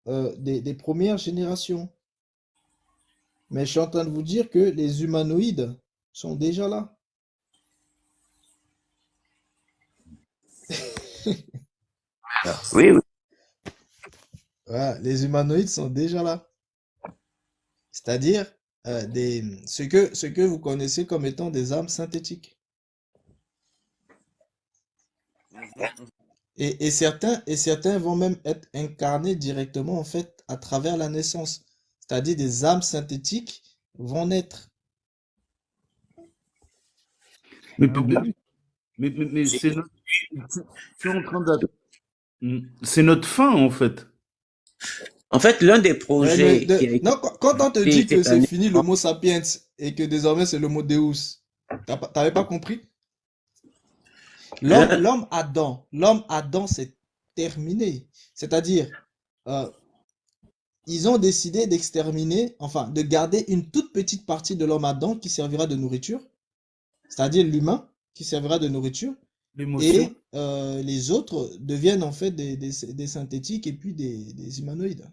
des premières générations. Mais je suis en train de vous dire que les humanoïdes sont déjà là. Oui, oui. Voilà, les humanoïdes sont déjà là. C'est-à-dire ce que vous connaissez comme étant des âmes synthétiques. Et certains vont même être incarnés directement en fait à travers la naissance. C'est-à-dire des âmes synthétiques vont naître. Mais, Ah mais, oui. mais tu es en train c'est notre fin, en fait. En fait, l'un des Mais projets qui a été non, quand on te fait dit que cette c'est année, fini le mot sapiens et que désormais c'est le mot Deus, t'avais pas compris? l'un L'homme Adam, c'est terminé. C'est-à-dire, euh, ils ont décidé d'exterminer, enfin, de garder une toute petite partie de l'homme Adam qui servira de nourriture, c'est-à-dire l'humain qui servira de nourriture, L'émotion. et les autres deviennent en fait des synthétiques et puis des humanoïdes.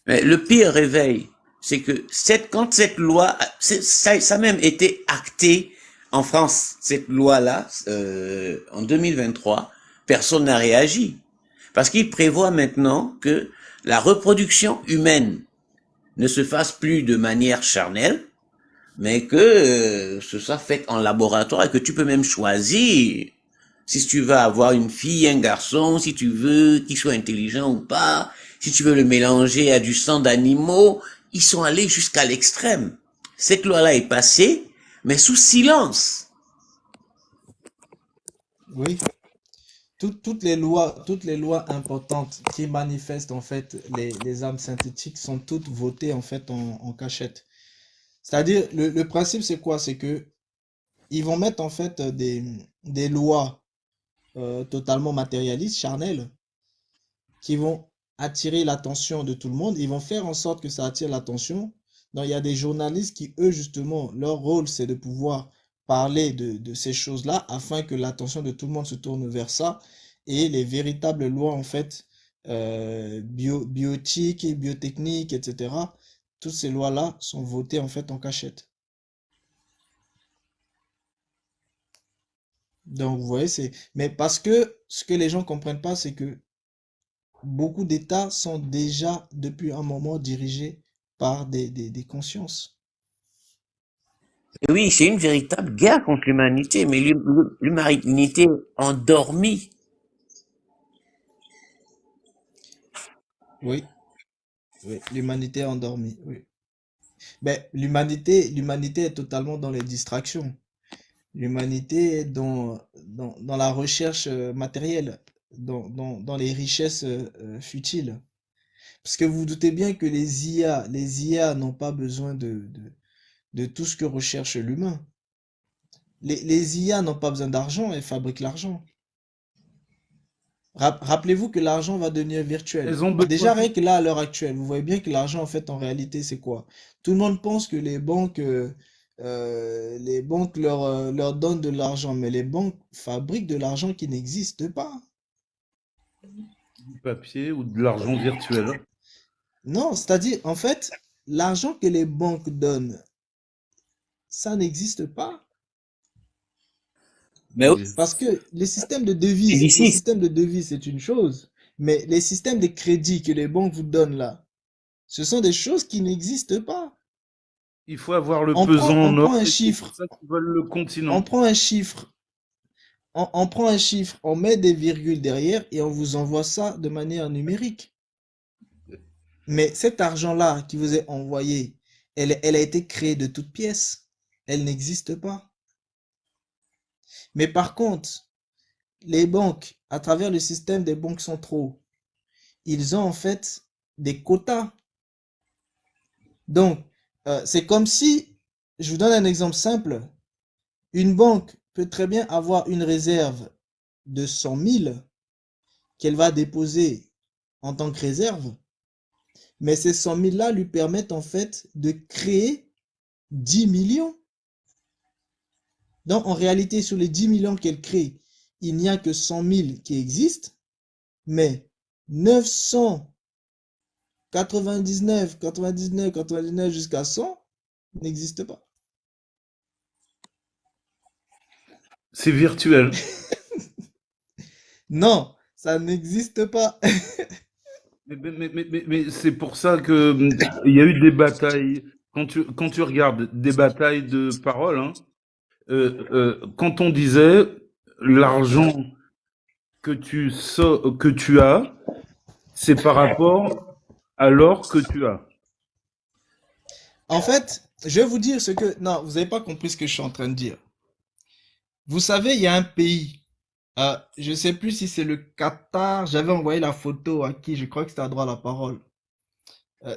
mais le pire réveil, c'est que quand cette loi, ça a même été acté en France, cette loi-là, en 2023, personne n'a réagi. Parce qu'il prévoit maintenant que la reproduction humaine ne se fasse plus de manière charnelle, mais que ce soit fait en laboratoire et que tu peux même choisir si tu veux avoir une fille, un garçon, si tu veux qu'il soit intelligent ou pas, si tu veux le mélanger à du sang d'animaux, ils sont allés jusqu'à l'extrême. Cette loi-là est passée, mais sous silence. Oui, toutes les lois importantes qui manifestent en fait les âmes synthétiques sont toutes votées en fait en cachette. C'est-à-dire, le principe c'est quoi? C'est que ils vont mettre en fait des lois totalement matérialistes, charnelles, qui vont attirer l'attention de tout le monde. Ils vont faire en sorte que ça attire l'attention. Donc, il y a des journalistes qui, eux, justement, leur rôle, c'est de pouvoir parler de ces choses-là afin que l'attention de tout le monde se tourne vers ça. Et les véritables lois, en fait, biotiques et biotechniques, etc., toutes ces lois-là sont votées, en fait, en cachette. Donc, vous voyez, mais parce que ce que les gens comprennent pas, c'est que beaucoup d'États sont déjà, depuis un moment, dirigés par des consciences. Et oui, c'est une véritable guerre contre l'humanité, mais l'humanité endormie. Oui, oui, l'humanité est endormie. Oui. Ben, l'humanité est totalement dans les distractions. L'humanité est dans la recherche matérielle, dans les richesses futiles. Parce que vous vous doutez bien que les IA n'ont pas besoin de tout ce que recherche l'humain. Les IA n'ont pas besoin d'argent, elles fabriquent l'argent. Rappelez-vous que l'argent va devenir virtuel. Elles ont besoin Déjà, de... rien que là, à l'heure actuelle, vous voyez bien que l'argent, en fait, en réalité, c'est quoi? Tout le monde pense que les banques leur donnent de l'argent, mais les banques fabriquent de l'argent qui n'existe pas. du papier ou de l'argent virtuel. Non, c'est-à-dire, en fait, l'argent que les banques donnent, ça n'existe pas. Mais Et Parce que c'est les d'ici. systèmes de devises, c'est une chose, mais les systèmes de crédit que les banques vous donnent là, ce sont des choses qui n'existent pas. il faut avoir le pesant On en or prend un et c'est pour chiffre, ça qu'ils veulent le on continent. prend un chiffre, on prend un chiffre, on met des virgules derrière et on vous envoie ça de manière numérique. Mais cet argent-là qui vous est envoyé, elle a été créée de toutes pièces. Elle n'existe pas. Mais par contre, les banques, à travers le système des banques centraux, ils ont en fait des quotas. Donc, c'est comme si, je vous donne un exemple simple, une banque peut très bien avoir une réserve de 100 000 qu'elle va déposer en tant que réserve, mais ces 100 000-là lui permettent en fait de créer 10 millions. Donc en réalité, sur les 10 millions qu'elle crée, il n'y a que 100 000 qui existent, mais 999, 99, 99 jusqu'à 100 n'existent pas. C'est virtuel. Non, ça n'existe pas. Mais c'est pour ça que il y a eu des batailles. Quand tu regardes des batailles de parole, hein, quand on disait l'argent que tu as, c'est par rapport à l'or que tu as. En fait, je vais vous dire ce que... Non, vous n'avez pas compris ce que je suis en train de dire. Vous savez, il y a un pays, je ne sais plus si c'est le Qatar, j'avais envoyé la photo à qui, je crois que c'était à droit à la parole.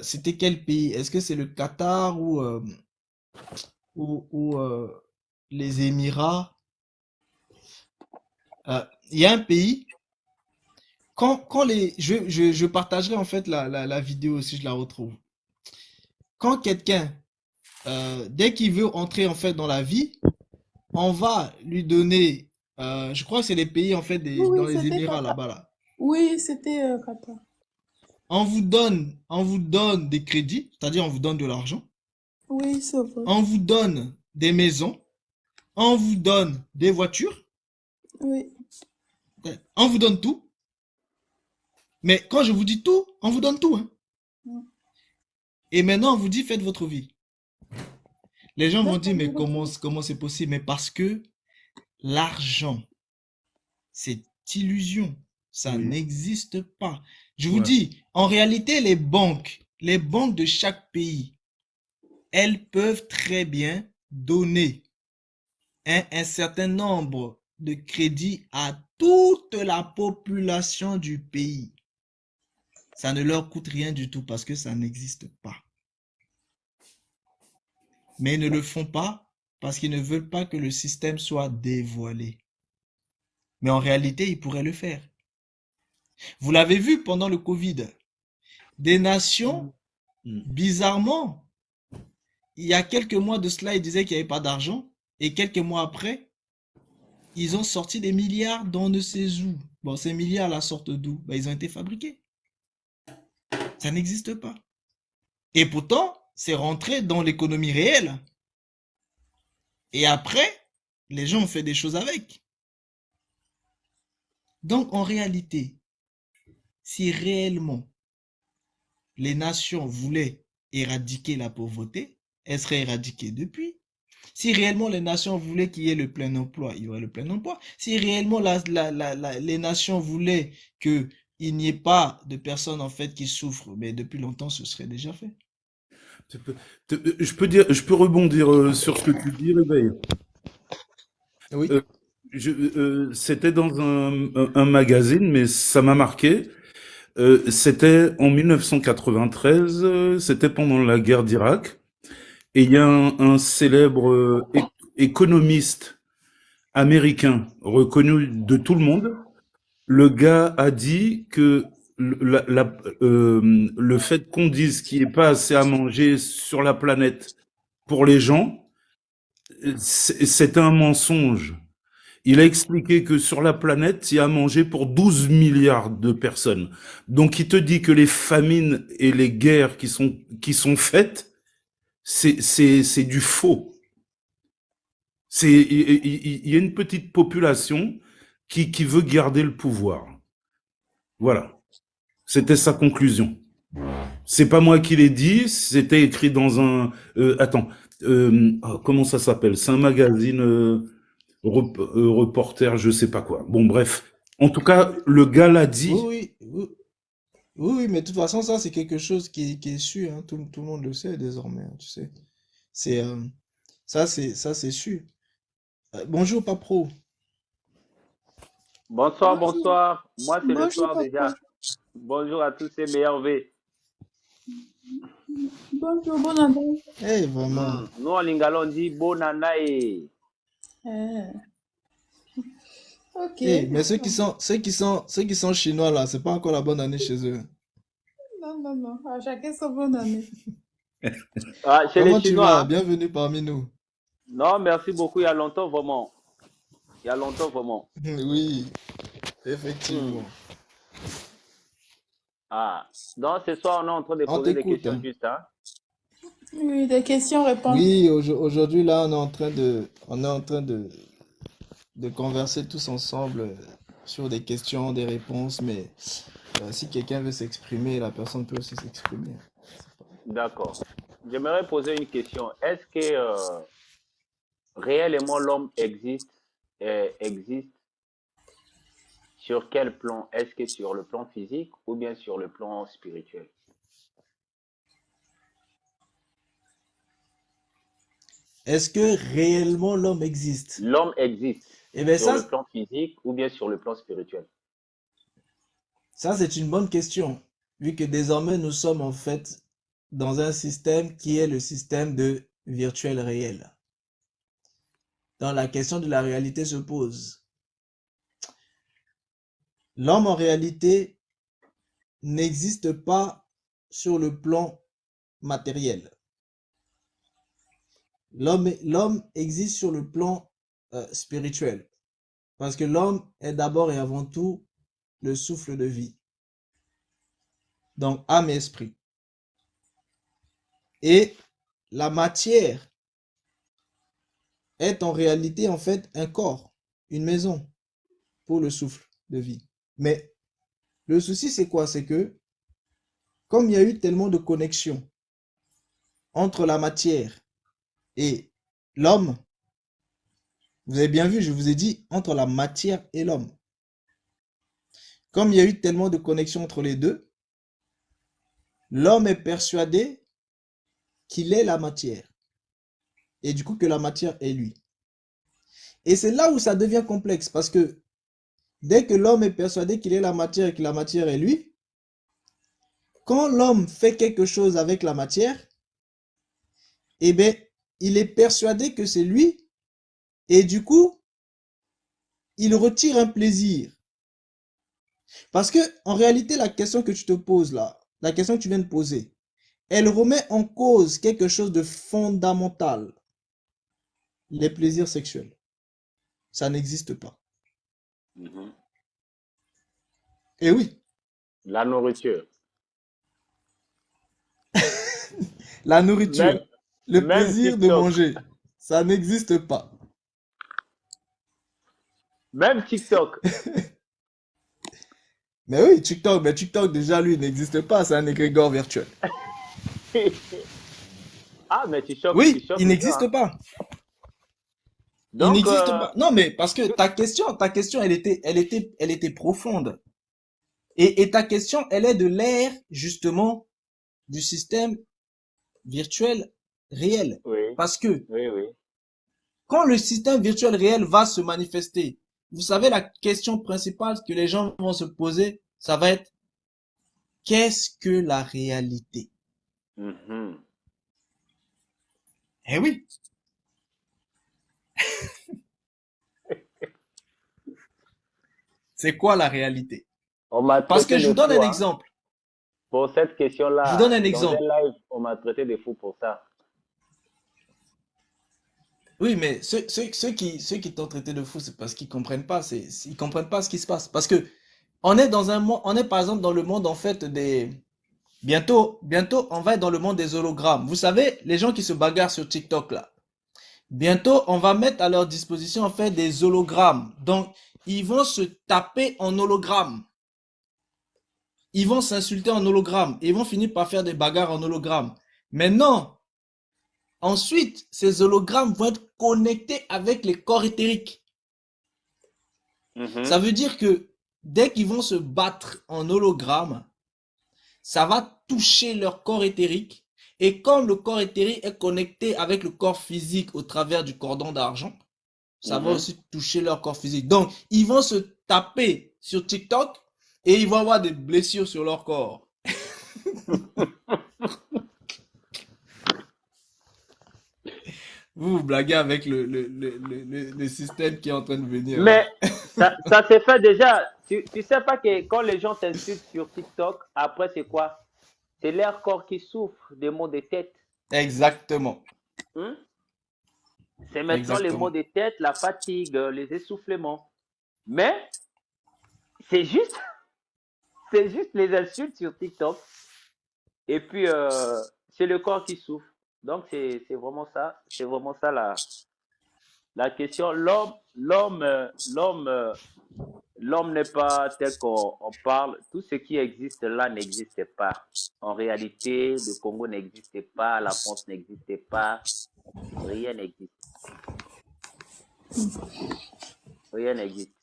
C'était quel pays? Est-ce que c'est le Qatar ou les Émirats? Il y a un pays, quand les... je partagerai en fait la vidéo si je la retrouve. Quand quelqu'un, dès qu'il veut entrer en fait dans la vie, on va lui donner, je crois que c'est les pays en fait Oui, dans oui, les c'était Émirats Qatar. là-bas là. Oui, c'était Qatar. On vous donne des crédits, c'est-à-dire on vous donne de l'argent, Oui, c'est vrai. on vous donne des maisons, on vous donne des voitures, Oui. on vous donne tout. Mais quand je vous dis tout, on vous donne tout, hein. Mm. Et maintenant on vous dit faites votre vie. Les gens vont dire mais D'accord. comment c'est possible? Mais parce que l'argent, c'est illusion. Ça Oui. n'existe pas. Je vous Ouais. dis, en réalité, les banques de chaque pays, elles peuvent très bien donner un certain nombre de crédits à toute la population du pays. Ça ne leur coûte rien du tout parce que ça n'existe pas. Mais ils ne le font pas parce qu'ils ne veulent pas que le système soit dévoilé. Mais en réalité, ils pourraient le faire. Vous l'avez vu pendant le Covid. Des nations, bizarrement, il y a quelques mois de cela, ils disaient qu'il n'y avait pas d'argent. Et quelques mois après, ils ont sorti des milliards d'on ne sait où. Bon, ces milliards là sortent d'où? Ben, ils ont été fabriqués. Ça n'existe pas. Et pourtant, c'est rentré dans l'économie réelle. Et après, les gens ont fait des choses avec. Donc, en réalité, si réellement les nations voulaient éradiquer la pauvreté, elle serait éradiquée depuis. Si réellement les nations voulaient qu'il y ait le plein emploi, il y aurait le plein emploi. Si réellement les nations voulaient qu'il n'y ait pas de personnes en fait qui souffrent, mais depuis longtemps ce serait déjà fait. Je peux rebondir sur ce que tu dis, Réveil. Oui. Euh, C'était dans un magazine, mais ça m'a marqué. C'était en 1993, c'était pendant la guerre d'Irak, et il y a un célèbre économiste américain reconnu de tout le monde. Le gars a dit que le fait qu'on dise qu'il n'y ait pas assez à manger sur la planète pour les gens, c'est un mensonge. Il a expliqué que sur la planète, il y a à manger pour 12 milliards de personnes. Donc, il te dit que les famines et les guerres qui sont faites, c'est du faux. Il y a une petite population qui veut garder le pouvoir. Voilà. C'était sa conclusion. C'est pas moi qui l'ai dit, c'était écrit dans un, comment ça s'appelle? C'est un magazine, reporter, je sais pas quoi. Bon, bref. En tout cas, le gars l'a dit. Oui, oui, oui, mais de toute façon, ça, c'est quelque chose qui est su, hein. Tout le monde le sait désormais, hein, tu sais. C'est, ça, c'est sûr. Bonjour, Papro. Bonsoir, Bonjour. bonsoir. Moi, c'est le Bonjour, soir déjà. papa. Bonjour à tous ces merveilles. Bonjour, bon année. Eh, vraiment. Nous, en lingala, on dit bonanae. Ok. Eh, mais ceux qui sont chinois là, c'est pas encore la bonne année chez eux. Non, non, non. À chacun sa bonne année. Ah, chez les Comment tu Chinois, vas? hein? Bienvenue parmi nous. Non, merci beaucoup. Il y a longtemps, vraiment. Il y a longtemps, vraiment. Oui, Hmm. effectivement. Ah. Donc, ce soir, on est en train de On poser des t'écoute, questions hein. juste, hein? Oui, des questions-réponses. Oui, aujourd'hui là, on est en train de converser tous ensemble sur des questions, des réponses, mais si quelqu'un veut s'exprimer, la personne peut aussi s'exprimer. D'accord. J'aimerais poser une question. Est-ce que réellement l'homme existe sur quel plan? Est-ce que sur le plan physique ou bien sur le plan spirituel? Est-ce que réellement l'homme existe? L'homme existe Eh bien, sur le plan physique ou bien sur le plan spirituel? ça c'est une bonne question, vu que désormais nous sommes en fait dans un système qui est le système de virtuel réel. Donc la question de la réalité se pose. L'homme en réalité n'existe pas sur le plan matériel. L'homme existe sur le plan spirituel. Parce que l'homme est d'abord et avant tout le souffle de vie. Donc âme et esprit. Et la matière est en réalité en fait un corps, une maison pour le souffle de vie. Mais le souci c'est quoi? C'est que comme il y a eu tellement de connexions entre la matière et l'homme, vous avez bien vu, je vous ai dit entre la matière et l'homme. Comme il y a eu tellement de connexions entre les deux, l'homme est persuadé qu'il est la matière. Et du coup que la matière est lui. Et c'est là où ça devient complexe parce que dès que l'homme est persuadé qu'il est la matière et que la matière est lui, quand l'homme fait quelque chose avec la matière, eh bien, il est persuadé que c'est lui et du coup, il retire un plaisir. Parce que en réalité, la question que tu te poses là, la question que tu viens de poser, elle remet en cause quelque chose de fondamental. Les plaisirs sexuels. Ça n'existe pas. Mhm. Et oui, La nourriture. la Même, nourriture, le même plaisir de TikTok. manger, ça n'existe pas. Même TikTok. Mais oui, mais TikTok déjà lui n'existe pas, c'est un égrégore virtuel. Ah, mais tu Oui, choques il les gens, n'existe hein. pas. Il Donc, n'existe pas. Non, mais parce que ta question, elle était profonde. Et ta question, elle est de l'ère, justement, du système virtuel réel. oui, Parce que oui, oui. quand le système virtuel réel va se manifester, vous savez, la question principale que les gens vont se poser, ça va être qu'est-ce que la réalité? Mhm. Eh oui, c'est quoi la réalité? On m'a Parce que traité je de vous donne fou, un hein. exemple. Pour cette Je vous donne question-là, un dans un exemple. live, on m'a traité de fou pour ça. Oui, mais ceux qui t'ont traité de fou, c'est parce qu'ils comprennent pas. Ils comprennent pas ce qui se passe. Parce que on est dans un monde, on est par exemple dans le monde en fait des. Bientôt, on va être dans le monde des hologrammes. Vous savez, les gens qui se bagarrent sur TikTok là. Bientôt, on va mettre à leur disposition en fait des hologrammes. Donc, ils vont se taper en hologramme. Ils vont s'insulter en hologramme. Et ils vont finir par faire des bagarres en hologramme. Mais non. Ensuite, ces hologrammes vont être connectés avec les corps éthériques. Ça Mhm. veut dire que dès qu'ils vont se battre en hologramme, ça va toucher leur corps éthérique. Et comme le corps éthérique est connecté avec le corps physique au travers du cordon d'argent, ça va Mhm. aussi toucher leur corps physique. Donc, ils vont se taper sur TikTok et ils vont avoir des blessures sur leur corps. Vous blaguez avec le système qui est en train de venir là. Mais ça s'est fait déjà. Tu sais pas que quand les gens t'insultent sur TikTok, après c'est quoi? c'est leur corps qui souffre des maux de tête. Exactement. Hein? C'est maintenant les maux Exactement. de tête, la fatigue, les essoufflements. Mais c'est juste, c'est juste les insultes sur TikTok. Et puis, c'est le corps qui souffre. Donc, c'est vraiment ça. C'est vraiment ça la question. L'homme n'est pas tel qu'on parle. Tout ce qui existe là n'existe pas. En réalité, le Congo n'existait pas, la France n'existait pas. Rien n'existe. Rien n'existe.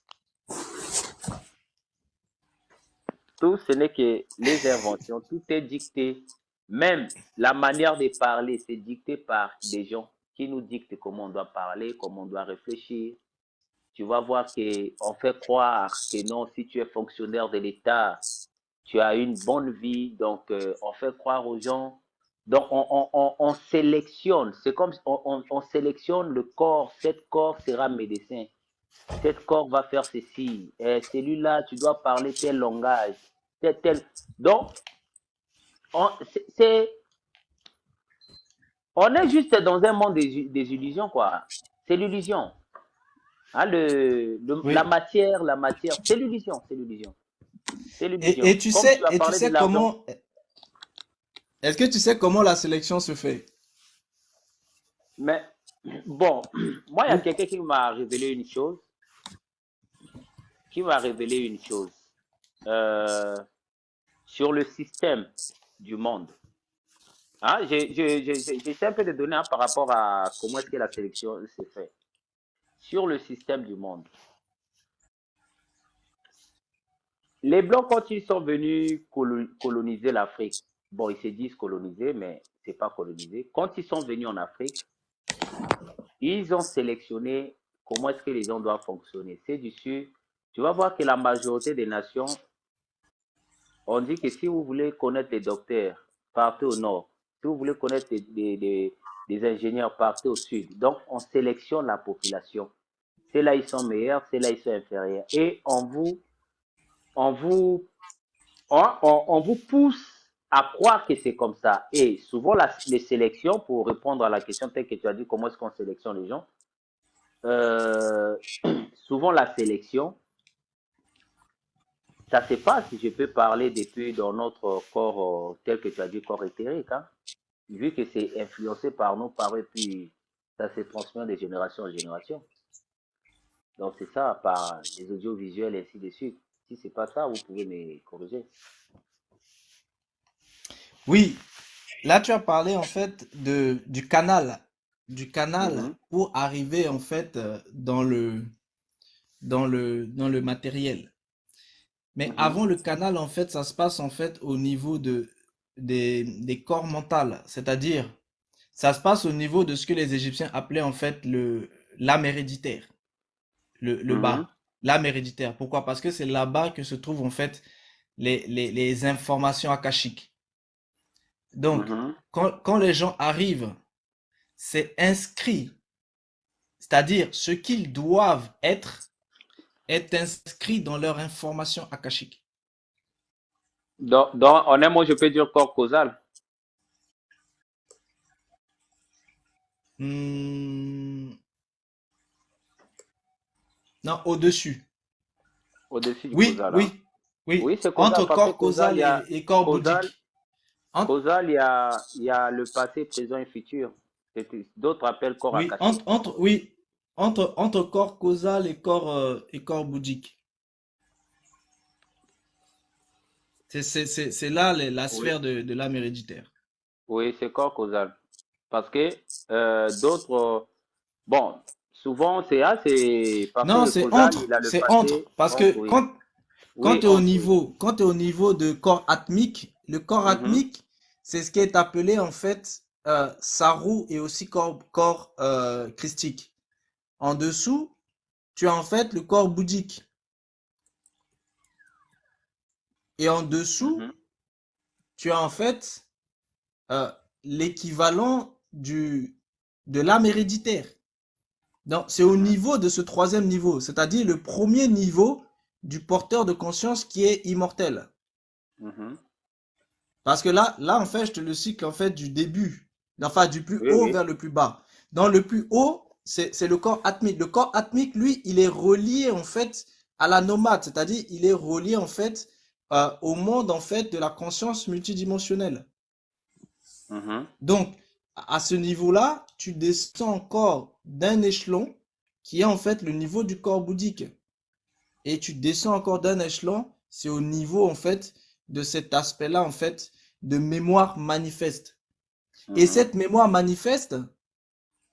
Tout, ce n'est que les inventions. Tout est dicté. Même la manière de parler, c'est dicté par des gens qui nous dictent comment on doit parler, comment on doit réfléchir. Tu vas voir qu'on fait croire que non, si tu es fonctionnaire de l'État, tu as une bonne vie. Donc, on fait croire aux gens. Donc, on sélectionne. C'est comme on sélectionne le corps. Cet corps sera médecin. Cet corps va faire ceci. Celui-là, tu dois parler tel langage. Tel. Donc, on est juste dans un monde des illusions, quoi. C'est l'illusion. Hein, Oui. la matière, c'est l'illusion, c'est l'illusion. C'est l'illusion. Et tu Comme sais, tu as et tu parlé de sais l'argent, comment, est-ce que tu sais comment la sélection se fait? mais bon, moi, il y a Ou- quelqu'un qui m'a révélé une chose, euh, sur le système du monde. Hein, j'essaie un peu de donner par rapport à comment est-ce que la sélection se fait. Sur le système du monde. Les Blancs, quand ils sont venus coloniser l'Afrique, bon, ils se disent coloniser, mais c'est pas coloniser. Quand ils sont venus en Afrique, ils ont sélectionné comment est-ce que les gens doivent fonctionner. C'est du Sud. Tu vas voir que la majorité des nations, on dit que si vous voulez connaître des docteurs, partez au nord. Si vous voulez connaître des ingénieurs, partez au sud. Donc, on sélectionne la population. C'est là ils sont meilleurs, c'est là ils sont inférieurs. Et on vous pousse à croire que c'est comme ça. Et souvent, les sélections, pour répondre à la question telle que tu as dit, comment est-ce qu'on sélectionne les gens, souvent la sélection, ça se passe, je peux parler depuis dans notre corps, tel que tu as dit, corps éthérique, hein, vu que c'est influencé par nos parents, et puis ça se transmet de génération en génération. Donc c'est ça, par les audiovisuels et ainsi de suite. Si c'est pas ça, vous pouvez me corriger. Oui, là tu as parlé en fait du canal Mhm, pour arriver en fait dans le matériel. Mais mhm, avant le canal, en fait, ça se passe en fait au niveau des corps mentales. C'est-à-dire, ça se passe au niveau de ce que les Égyptiens appelaient en fait l'âme héréditaire, le mhm, bas, l'âme héréditaire. Pourquoi? Parce que c'est là-bas que se trouvent en fait les informations akashiques. Donc, mhm. quand les gens arrivent, c'est inscrit, c'est-à-dire ce qu'ils doivent être est inscrit dans leur information akashique. Donc, en un mot, je peux dire corps causal, Hmm, non, au-dessus. au-dessus du Oui, causal, hein. oui, oui. Oui, c'est causal, Entre parce que corps causal et corps causal, bouddhique. Entre, il y a le passé, présent et futur. D'autres appellent corps oui, akachique. oui, entre corps causal et corps bouddhique. C'est là la Oui, sphère de l'âme héréditaire. oui, c'est corps causal. Parce que d'autres, bon, souvent parce que Non, le causal, il a le c'est entre. passé, Parce que oui, quand oui, tu es entre, oui. quand tu au niveau de corps atmique, le corps Mhm, atmique, c'est ce qui est appelé en fait Saru et aussi corps christique. En dessous, tu as en fait le corps bouddhique. Et en dessous, mhm, tu as en fait euh, l'équivalent de l'âme héréditaire. Donc, c'est au mhm, niveau de ce troisième niveau, c'est-à-dire le premier niveau du porteur de conscience qui est immortel. mhm. Parce que là, en fait, je te le cycle, en fait, du début, enfin, du plus Oui, haut oui. vers le plus bas. Dans le plus haut, c'est le corps atmique. Le corps atmique, lui, il est relié, en fait, à la nomade, c'est-à-dire, il est relié, en fait, au monde, en fait, de la conscience multidimensionnelle. Mhm. Donc, à ce niveau-là, tu descends encore d'un échelon qui est, en fait, le niveau du corps bouddhique. Et tu descends encore d'un échelon, c'est au niveau, en fait, de cet aspect-là, en fait, de mémoire manifeste. Et Mhm. cette mémoire manifeste,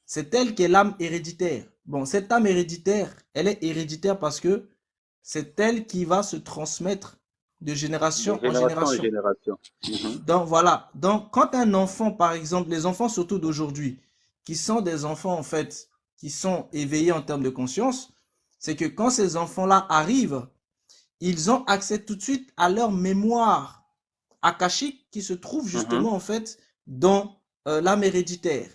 c'est elle qui est l'âme héréditaire. Bon, cette âme héréditaire, elle est héréditaire parce que c'est elle qui va se transmettre de De génération en génération en génération. génération. Mhm. Donc voilà. Donc quand un enfant, par exemple, les enfants surtout d'aujourd'hui, qui sont des enfants en fait, qui sont éveillés en termes de conscience, c'est que quand ces enfants-là arrivent, ils ont accès tout de suite à leur mémoire akashique qui se trouve Mhm. justement en fait dans l'âme héréditaire.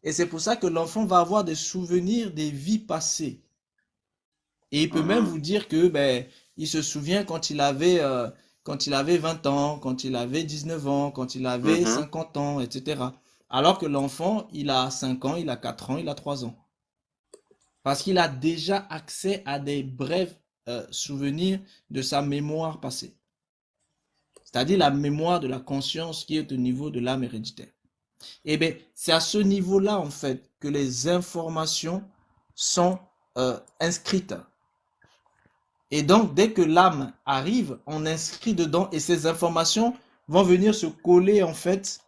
Et c'est pour ça que l'enfant va avoir des souvenirs des vies passées. Et il peut même Mhm. vous dire que ben, il se souvient quand il avait 20 ans, quand il avait 19 ans, quand il avait Mhm. 50 ans, etc. Alors que l'enfant, il a 5 ans, il a 4 ans, il a 3 ans. Parce qu'il a déjà accès à des brefs souvenirs de sa mémoire passée. C'est-à-dire la mémoire de la conscience qui est au niveau de l'âme héréditaire. Eh bien, c'est à ce niveau-là, en fait, que les informations sont inscrites. Et donc, dès que l'âme arrive, on inscrit dedans et ces informations vont venir se coller, en fait,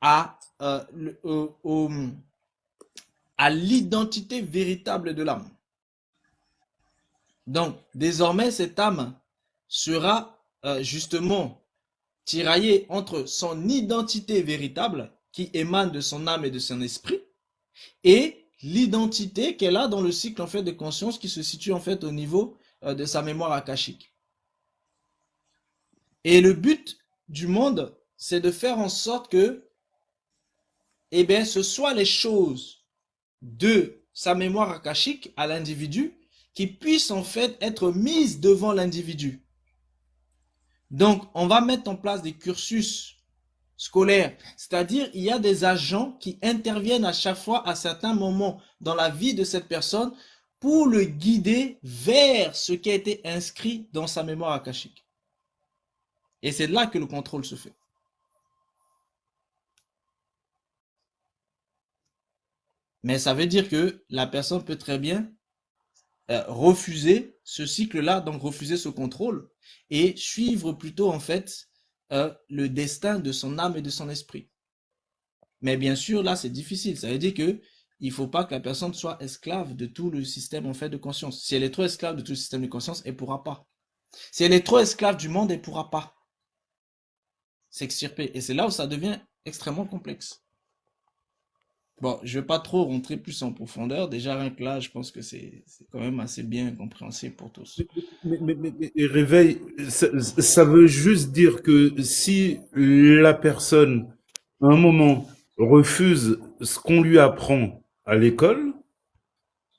à, à l'identité véritable de l'âme. Donc, désormais, cette âme sera justement tiraillée entre son identité véritable qui émane de son âme et de son esprit et l'identité qu'elle a dans le cycle en fait de conscience qui se situe en fait au niveau de sa mémoire akashique. Et le but du monde, c'est de faire en sorte que, eh bien, ce soit les choses de sa mémoire akashique à l'individu qui puissent en fait être mises devant l'individu. Donc, on va mettre en place des cursus scolaires, c'est-à-dire il y a des agents qui interviennent à chaque fois à certains moments dans la vie de cette personne pour le guider vers ce qui a été inscrit dans sa mémoire akashique. Et c'est là que le contrôle se fait. Mais ça veut dire que la personne peut très bien refuser ce cycle-là, donc refuser ce contrôle et suivre plutôt en fait le destin de son âme et de son esprit. Mais bien sûr, là, c'est difficile. Ça veut dire que il faut pas que la personne soit esclave de tout le système en fait de conscience. Si elle est trop esclave de tout le système de conscience, elle pourra pas. Si elle est trop esclave du monde, elle pourra pas s'extirper. Et c'est là où ça devient extrêmement complexe. Bon, je vais pas trop rentrer plus en profondeur. Déjà, rien que là, je pense que c'est quand même assez bien compréhensible pour tous. Et réveil, ça veut juste dire que si la personne, à un moment, refuse ce qu'on lui apprend à l'école,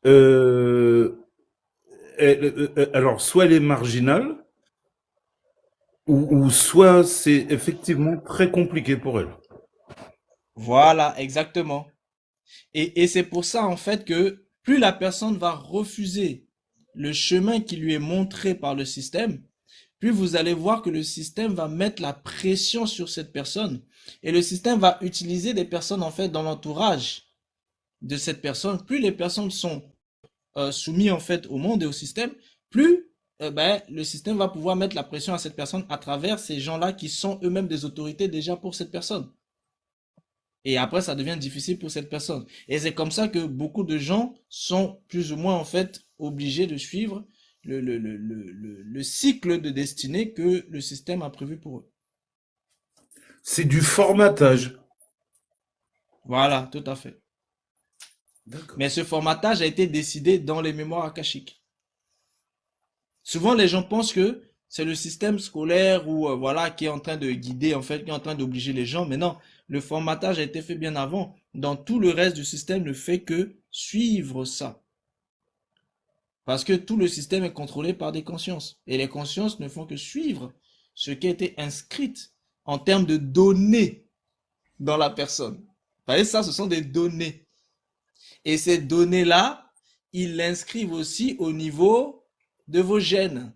euh, alors soit elle est marginale, ou soit c'est effectivement très compliqué pour elle. Voilà, exactement. Et c'est pour ça, en fait, que plus la personne va refuser le chemin qui lui est montré par le système, plus vous allez voir que le système va mettre la pression sur cette personne. Et le système va utiliser des personnes, en fait, dans l'entourage de cette personne. Plus les personnes sont soumises, en fait, au monde et au système, plus ben, le système va pouvoir mettre la pression à cette personne à travers ces gens-là qui sont eux-mêmes des autorités déjà pour cette personne. Et après, ça devient difficile pour cette personne. Et c'est comme ça que beaucoup de gens sont plus ou moins, en fait, obligés de suivre le cycle de destinée que le système a prévu pour eux. C'est du formatage. Voilà, tout à fait. D'accord. Mais ce formatage a été décidé dans les mémoires akashiques. Souvent, les gens pensent que c'est le système scolaire ou voilà qui est en train de guider, en fait, qui est en train d'obliger les gens. Mais non, le formatage a été fait bien avant. Dans tout le reste du système ne fait que suivre ça. Parce que tout le système est contrôlé par des consciences. Et les consciences ne font que suivre ce qui a été inscrit en termes de données dans la personne. Vous voyez, ça, ce sont des données. Et ces données-là, ils l'inscrivent aussi au niveau de vos gènes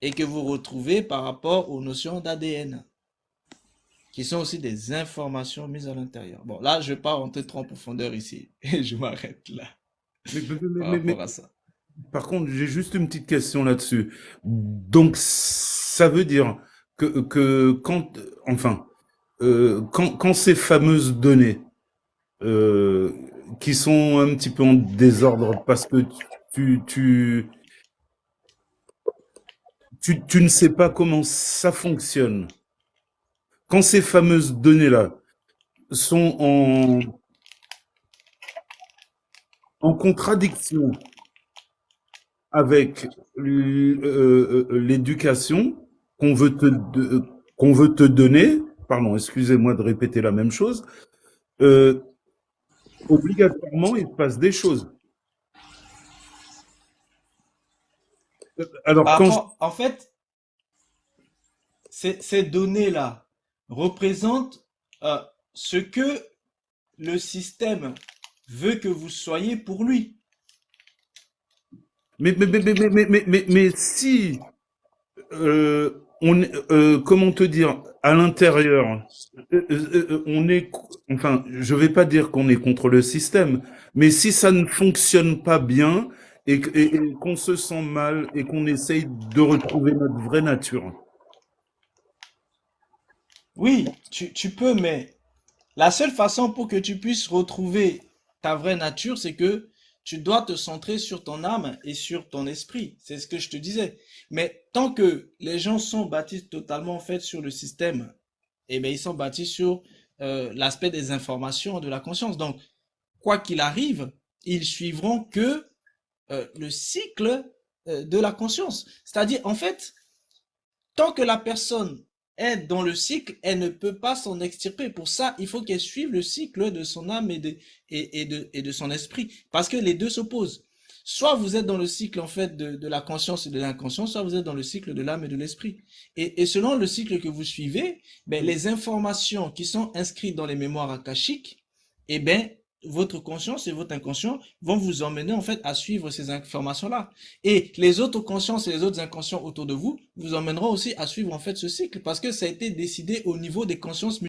et que vous retrouvez par rapport aux notions d'ADN, qui sont aussi des informations mises à l'intérieur. Bon, là, je ne vais pas rentrer trop en profondeur ici. Et je m'arrête là par rapport à ça. Par contre, j'ai juste une petite question là-dessus. Donc, ça veut dire que quand ces fameuses données qui sont un petit peu en désordre parce que tu ne sais pas comment ça fonctionne, quand ces fameuses données-là sont en contradiction avec l'éducation qu'on veut te donner, pardon, excusez-moi de répéter la même chose, obligatoirement, il se passe des choses. Alors, En fait, ces données-là représentent ce que le système veut que vous soyez pour lui. Mais si comment te dire, à l'intérieur, on est, enfin, je vais pas dire qu'on est contre le système, mais si ça ne fonctionne pas bien et qu'on se sent mal et qu'on essaye de retrouver notre vraie nature. Oui, tu peux, mais la seule façon pour que tu puisses retrouver ta vraie nature, c'est que tu dois te centrer sur ton âme et sur ton esprit. C'est ce que je te disais. Mais tant que les gens sont bâtis totalement en fait sur le système, eh bien, ils sont bâtis sur l'aspect des informations de la conscience. Donc, quoi qu'il arrive, ils suivront que le cycle de la conscience. C'est-à-dire, en fait, tant que la personne est dans le cycle, elle ne peut pas s'en extirper. Pour ça, il faut qu'elle suive le cycle de son âme et de son esprit. Parce que les deux s'opposent. Soit vous êtes dans le cycle en fait de la conscience et de l'inconscient, soit vous êtes dans le cycle de l'âme et de l'esprit. Et selon le cycle que vous suivez, ben, les informations qui sont inscrites dans les mémoires akashiques, eh ben, votre conscience et votre inconscient vont vous emmener en fait à suivre ces informations-là. Et les autres consciences et les autres inconscients autour de vous vous emmèneront aussi à suivre en fait ce cycle parce que ça a été décidé au niveau des consciences